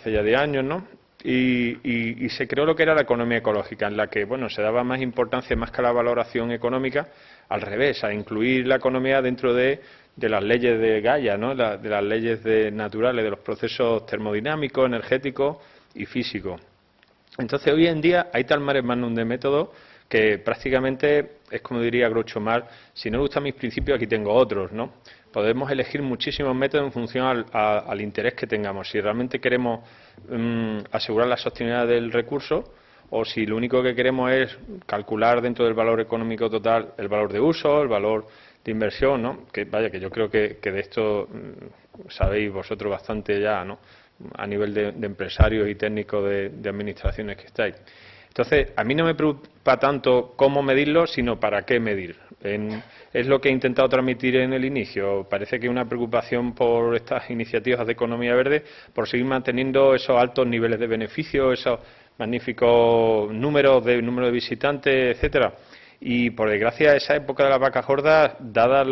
ya 10 años, ¿no? Y se creó lo que era la economía ecológica, en la que, bueno, se daba más importancia, más que a la valoración económica, al revés, a incluir la economía dentro de las leyes de Gaia, ¿no? De las leyes naturales, de los procesos termodinámicos, energéticos y físicos. Entonces, hoy en día hay tal mare magnum de método que prácticamente es como diría Groucho Marx: si no me gustan mis principios, aquí tengo otros, ¿no? Podemos elegir muchísimos métodos en función al interés que tengamos. Si realmente queremos asegurar la sostenibilidad del recurso, o si lo único que queremos es calcular dentro del valor económico total el valor de uso, el valor de inversión, ¿no? Que vaya, que yo creo que de esto sabéis vosotros bastante ya, ¿no? A nivel de empresarios y técnicos de administraciones que estáis. Entonces, a mí no me preocupa tanto cómo medirlo, sino para qué medir. Es lo que he intentado transmitir en el inicio. Parece que hay una preocupación por estas iniciativas de economía verde, por seguir manteniendo esos altos niveles de beneficio, esos magníficos números de visitantes, etcétera. Y, por desgracia, esa época de las vacas gordas, dada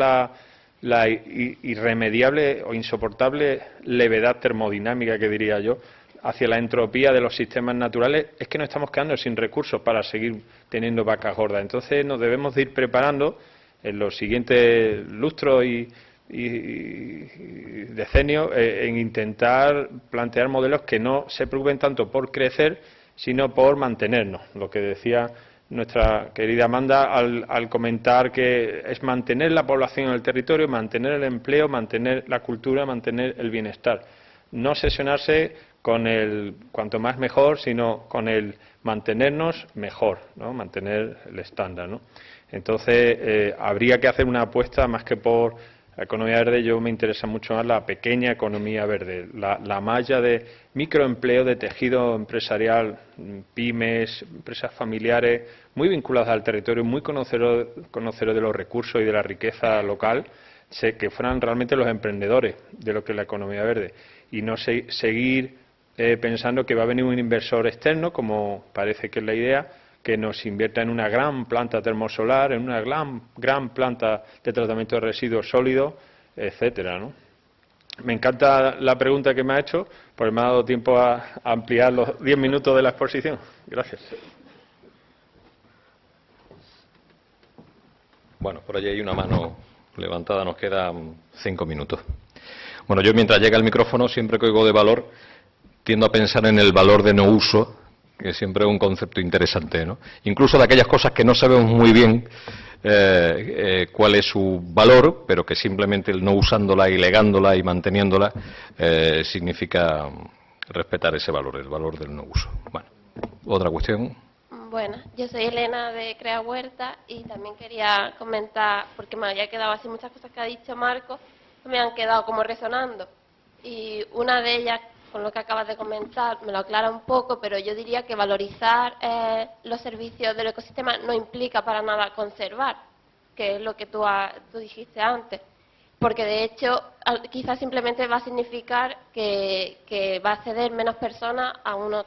la irremediable o insoportable levedad termodinámica, que diría yo, hacia la entropía de los sistemas naturales, es que nos estamos quedando sin recursos para seguir teniendo vacas gordas. Entonces nos debemos de ir preparando en los siguientes lustros y decenios en intentar plantear modelos que no se preocupen tanto por crecer, sino por mantenernos. Lo que decía nuestra querida Amanda al comentar que es mantener la población en el territorio, mantener el empleo, mantener la cultura, mantener el bienestar. No obsesionarse con el cuanto más mejor, sino con el mantenernos mejor, ¿no? Mantener el estándar, ¿no? Entonces, habría que hacer una apuesta más que por la economía verde. Yo me interesa mucho más la pequeña economía verde, la malla de microempleo, de tejido empresarial, pymes, empresas familiares, muy vinculadas al territorio, muy conocedores de los recursos y de la riqueza local, que fueran realmente los emprendedores de lo que es la economía verde, y no seguir pensando que va a venir un inversor externo, como parece que es la idea, que nos invierta en una gran planta termosolar, en una gran planta de tratamiento de residuos sólidos, etcétera, ¿no? Me encanta la pregunta que me ha hecho, porque me ha dado tiempo a ampliar los 10 minutos de la exposición. Gracias. Bueno, por allí hay una mano levantada, nos quedan 5 minutos. Bueno, yo mientras llega el micrófono, siempre que oigo de valor, tiendo a pensar en el valor de no uso, que siempre es un concepto interesante, ¿no? Incluso de aquellas cosas que no sabemos muy bien cuál es su valor, pero que simplemente el no usándola y legándola y manteniéndola significa respetar ese valor, el valor del no uso. Bueno, otra cuestión. Bueno, yo soy Elena de Crea Huerta y también quería comentar, porque me había quedado así muchas cosas que ha dicho Marco, que me han quedado como resonando. Y una de ellas, con lo que acabas de comentar, me lo aclara un poco, pero yo diría que valorizar los servicios del ecosistema no implica para nada conservar, que es lo que tú dijiste antes. Porque de hecho, quizás simplemente va a significar que va a acceder menos personas a unos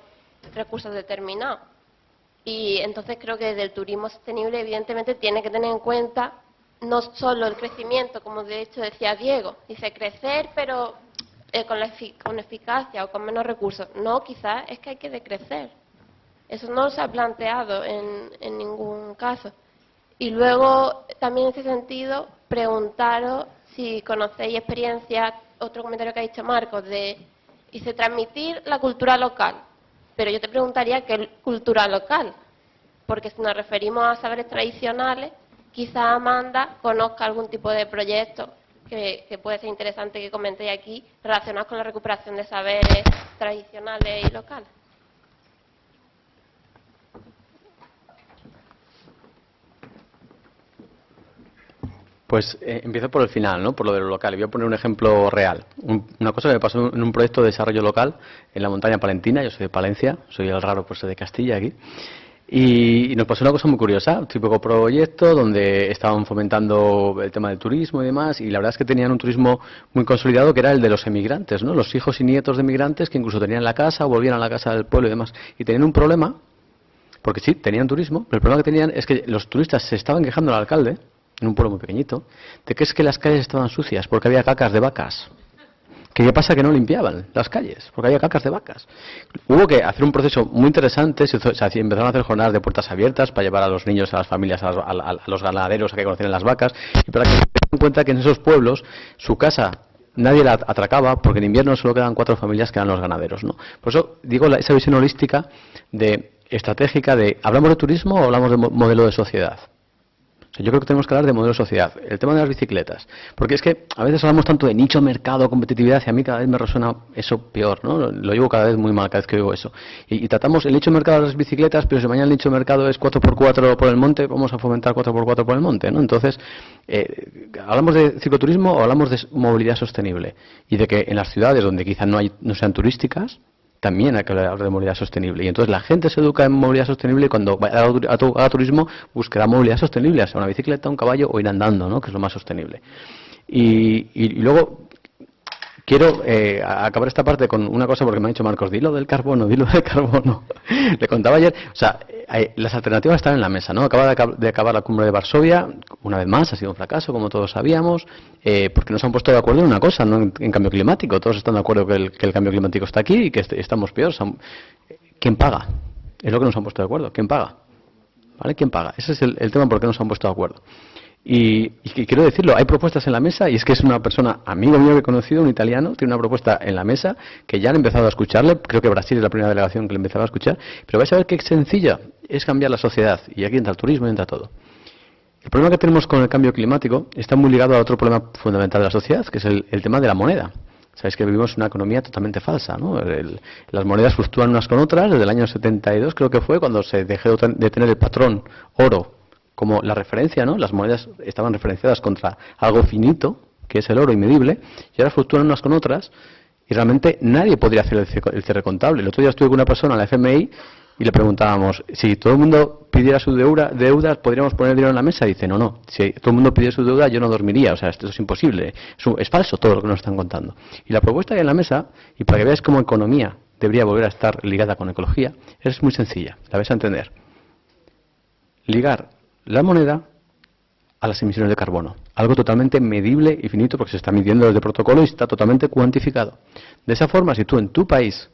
recursos determinados. Y entonces creo que desde el turismo sostenible, evidentemente, tiene que tener en cuenta no solo el crecimiento, como de hecho decía Diego, dice crecer, pero con eficacia o con menos recursos. No, quizás es que hay que decrecer. Eso no se ha planteado en ningún caso. Y luego, también en ese sentido, preguntaros si conocéis experiencias, otro comentario que ha dicho Marcos, dice transmitir la cultura local. Pero yo te preguntaría qué cultura local, porque si nos referimos a saberes tradicionales, quizá Amanda conozca algún tipo de proyecto que puede ser interesante que comentéis aquí, relacionados con la recuperación de saberes tradicionales y locales. Pues empiezo por el final, ¿no? Por lo de lo local. Y voy a poner un ejemplo real. Una cosa que me pasó en un proyecto de desarrollo local en la montaña palentina. Yo soy de Palencia, soy el raro pues de Castilla aquí. Y nos pasó una cosa muy curiosa, un típico proyecto donde estaban fomentando el tema del turismo y demás, y la verdad es que tenían un turismo muy consolidado que era el de los emigrantes, ¿no? Los hijos y nietos de emigrantes que incluso tenían la casa, volvían a la casa del pueblo y demás. Y tenían un problema, porque sí, tenían turismo, pero el problema que tenían es que los turistas se estaban quejando al alcalde, en un pueblo muy pequeñito, de que es que las calles estaban sucias porque había cacas de vacas. ¿Qué pasa? Que no limpiaban las calles, porque había cacas de vacas. Hubo que hacer un proceso muy interesante, empezaron a hacer jornadas de puertas abiertas para llevar a los niños, a las familias, a los ganaderos a que conocieran las vacas, y para que se den cuenta que en esos pueblos su casa nadie la atracaba, porque en invierno solo quedan 4 familias que eran los ganaderos, ¿no? Por eso digo esa visión holística, estratégica de ¿hablamos de turismo o hablamos de modelo de sociedad? Yo creo que tenemos que hablar de modelo de sociedad. El tema de las bicicletas. Porque es que a veces hablamos tanto de nicho, mercado, competitividad, y a mí cada vez me resuena eso peor, ¿no? Lo llevo cada vez muy mal cada vez que oigo eso. Y tratamos el nicho de mercado de las bicicletas, pero si mañana el nicho de mercado es 4x4 por el monte, vamos a fomentar 4x4 por el monte, ¿no? Entonces, ¿hablamos de cicloturismo o hablamos de movilidad sostenible? Y de que en las ciudades donde quizás no sean turísticas, también hay que hablar de movilidad sostenible. Y entonces la gente se educa en movilidad sostenible y cuando haga turismo buscará movilidad sostenible, sea una bicicleta, un caballo o ir andando, ¿no? Que es lo más sostenible. Y luego quiero acabar esta parte con una cosa porque me ha dicho Marcos, dilo del carbono. Le contaba ayer, o sea, las alternativas están en la mesa, ¿no? Acaba de acabar la cumbre de Varsovia, una vez más, ha sido un fracaso, como todos sabíamos, porque no se han puesto de acuerdo en una cosa, no en cambio climático. Todos están de acuerdo que el cambio climático está aquí y que estamos peor. ¿Quién paga? Es lo que nos han puesto de acuerdo. ¿Quién paga? ¿Vale? ¿Quién paga? Ese es el tema por qué nos han puesto de acuerdo. Y quiero decirlo, hay propuestas en la mesa y es que es una persona, amigo mío que he conocido, un italiano, tiene una propuesta en la mesa que ya han empezado a escucharle, creo que Brasil es la primera delegación que le empezaba a escuchar, pero vais a ver qué sencilla es cambiar la sociedad y aquí entra el turismo y entra todo. El problema que tenemos con el cambio climático está muy ligado a otro problema fundamental de la sociedad, que es el tema de la moneda. Sabéis que vivimos una economía totalmente falsa, ¿no? Las monedas fluctúan unas con otras. Desde el año 72 creo que fue cuando se dejó de tener el patrón oro como la referencia, ¿no? Las monedas estaban referenciadas contra algo finito, que es el oro inmedible, y ahora fluctúan unas con otras y realmente nadie podría hacer el cierre contable. El otro día estuve con una persona en la FMI y le preguntábamos, si todo el mundo pidiera su deuda, ¿podríamos poner dinero en la mesa? Y dice, no, si todo el mundo pidiera su deuda, yo no dormiría, o sea, esto es imposible, es falso todo lo que nos están contando. Y la propuesta que hay en la mesa, y para que veáis cómo economía debería volver a estar ligada con ecología, es muy sencilla, la vais a entender. Ligar la moneda a las emisiones de carbono, algo totalmente medible y finito porque se está midiendo desde protocolo y está totalmente cuantificado. De esa forma, si tú en tu país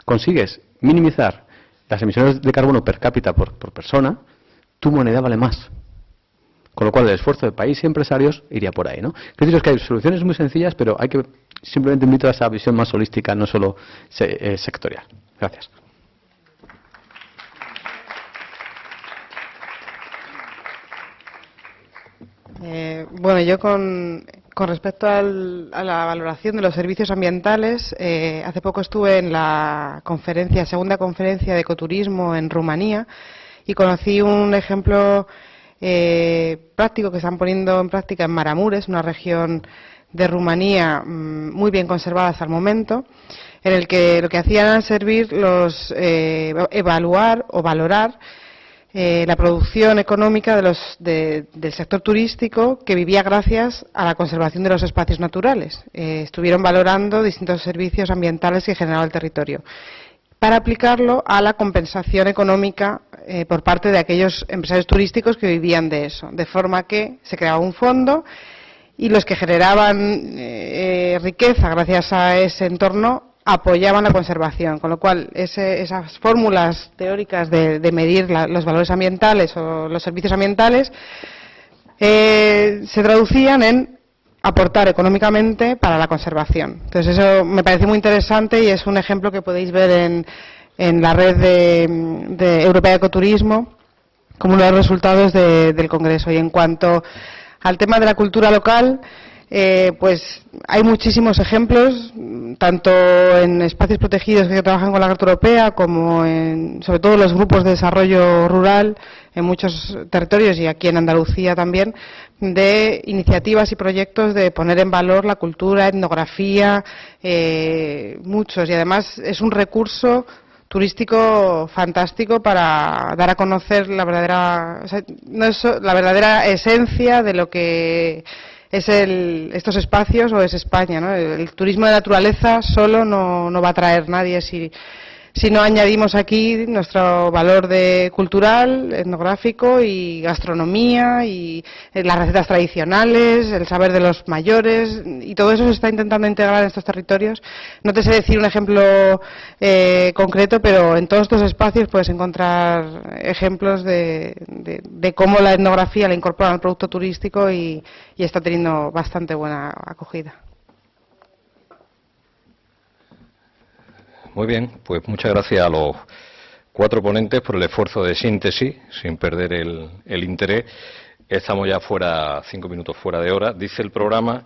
consigues minimizar las emisiones de carbono per cápita por persona, tu moneda vale más. Con lo cual el esfuerzo de país y empresarios iría por ahí, ¿no? Quiero deciros que hay soluciones muy sencillas, pero hay que simplemente invitar a esa visión más holística, no solo sectorial. Gracias. Bueno, yo con respecto a la valoración de los servicios ambientales, hace poco estuve en la segunda conferencia de ecoturismo en Rumanía y conocí un ejemplo práctico que están poniendo en práctica en Maramureş, una región de Rumanía muy bien conservada hasta el momento, en el que lo que hacían era servir evaluar o valorar la producción económica del sector turístico que vivía gracias a la conservación de los espacios naturales. Estuvieron valorando distintos servicios ambientales que generaba el territorio para aplicarlo a la compensación económica por parte de aquellos empresarios turísticos que vivían de eso, de forma que se creaba un fondo y los que generaban riqueza gracias a ese entorno apoyaban la conservación, con lo cual esas fórmulas teóricas de medir los valores ambientales o los servicios ambientales se traducían en aportar económicamente para la conservación. Entonces eso me parece muy interesante y es un ejemplo que podéis ver en la red de Europea de Ecoturismo como uno de los resultados del Congreso. Y en cuanto al tema de la cultura local, pues hay muchísimos ejemplos, tanto en espacios protegidos que trabajan con la Carta Europea, como sobre todo los grupos de desarrollo rural en muchos territorios y aquí en Andalucía también, de iniciativas y proyectos de poner en valor la cultura, etnografía, muchos. Y además es un recurso turístico fantástico para dar a conocer la verdadera esencia de lo que es estos espacios o es España, ¿no? El turismo de naturaleza solo no va a traer nadie si no añadimos aquí nuestro valor cultural, etnográfico y gastronomía y las recetas tradicionales, el saber de los mayores y todo eso se está intentando integrar en estos territorios. No te sé decir un ejemplo concreto, pero en todos estos espacios puedes encontrar ejemplos de cómo la etnografía la incorpora al producto turístico y está teniendo bastante buena acogida. Muy bien, pues muchas gracias a los 4 ponentes por el esfuerzo de síntesis, sin perder el interés. Estamos ya 5 minutos fuera de hora. Dice el programa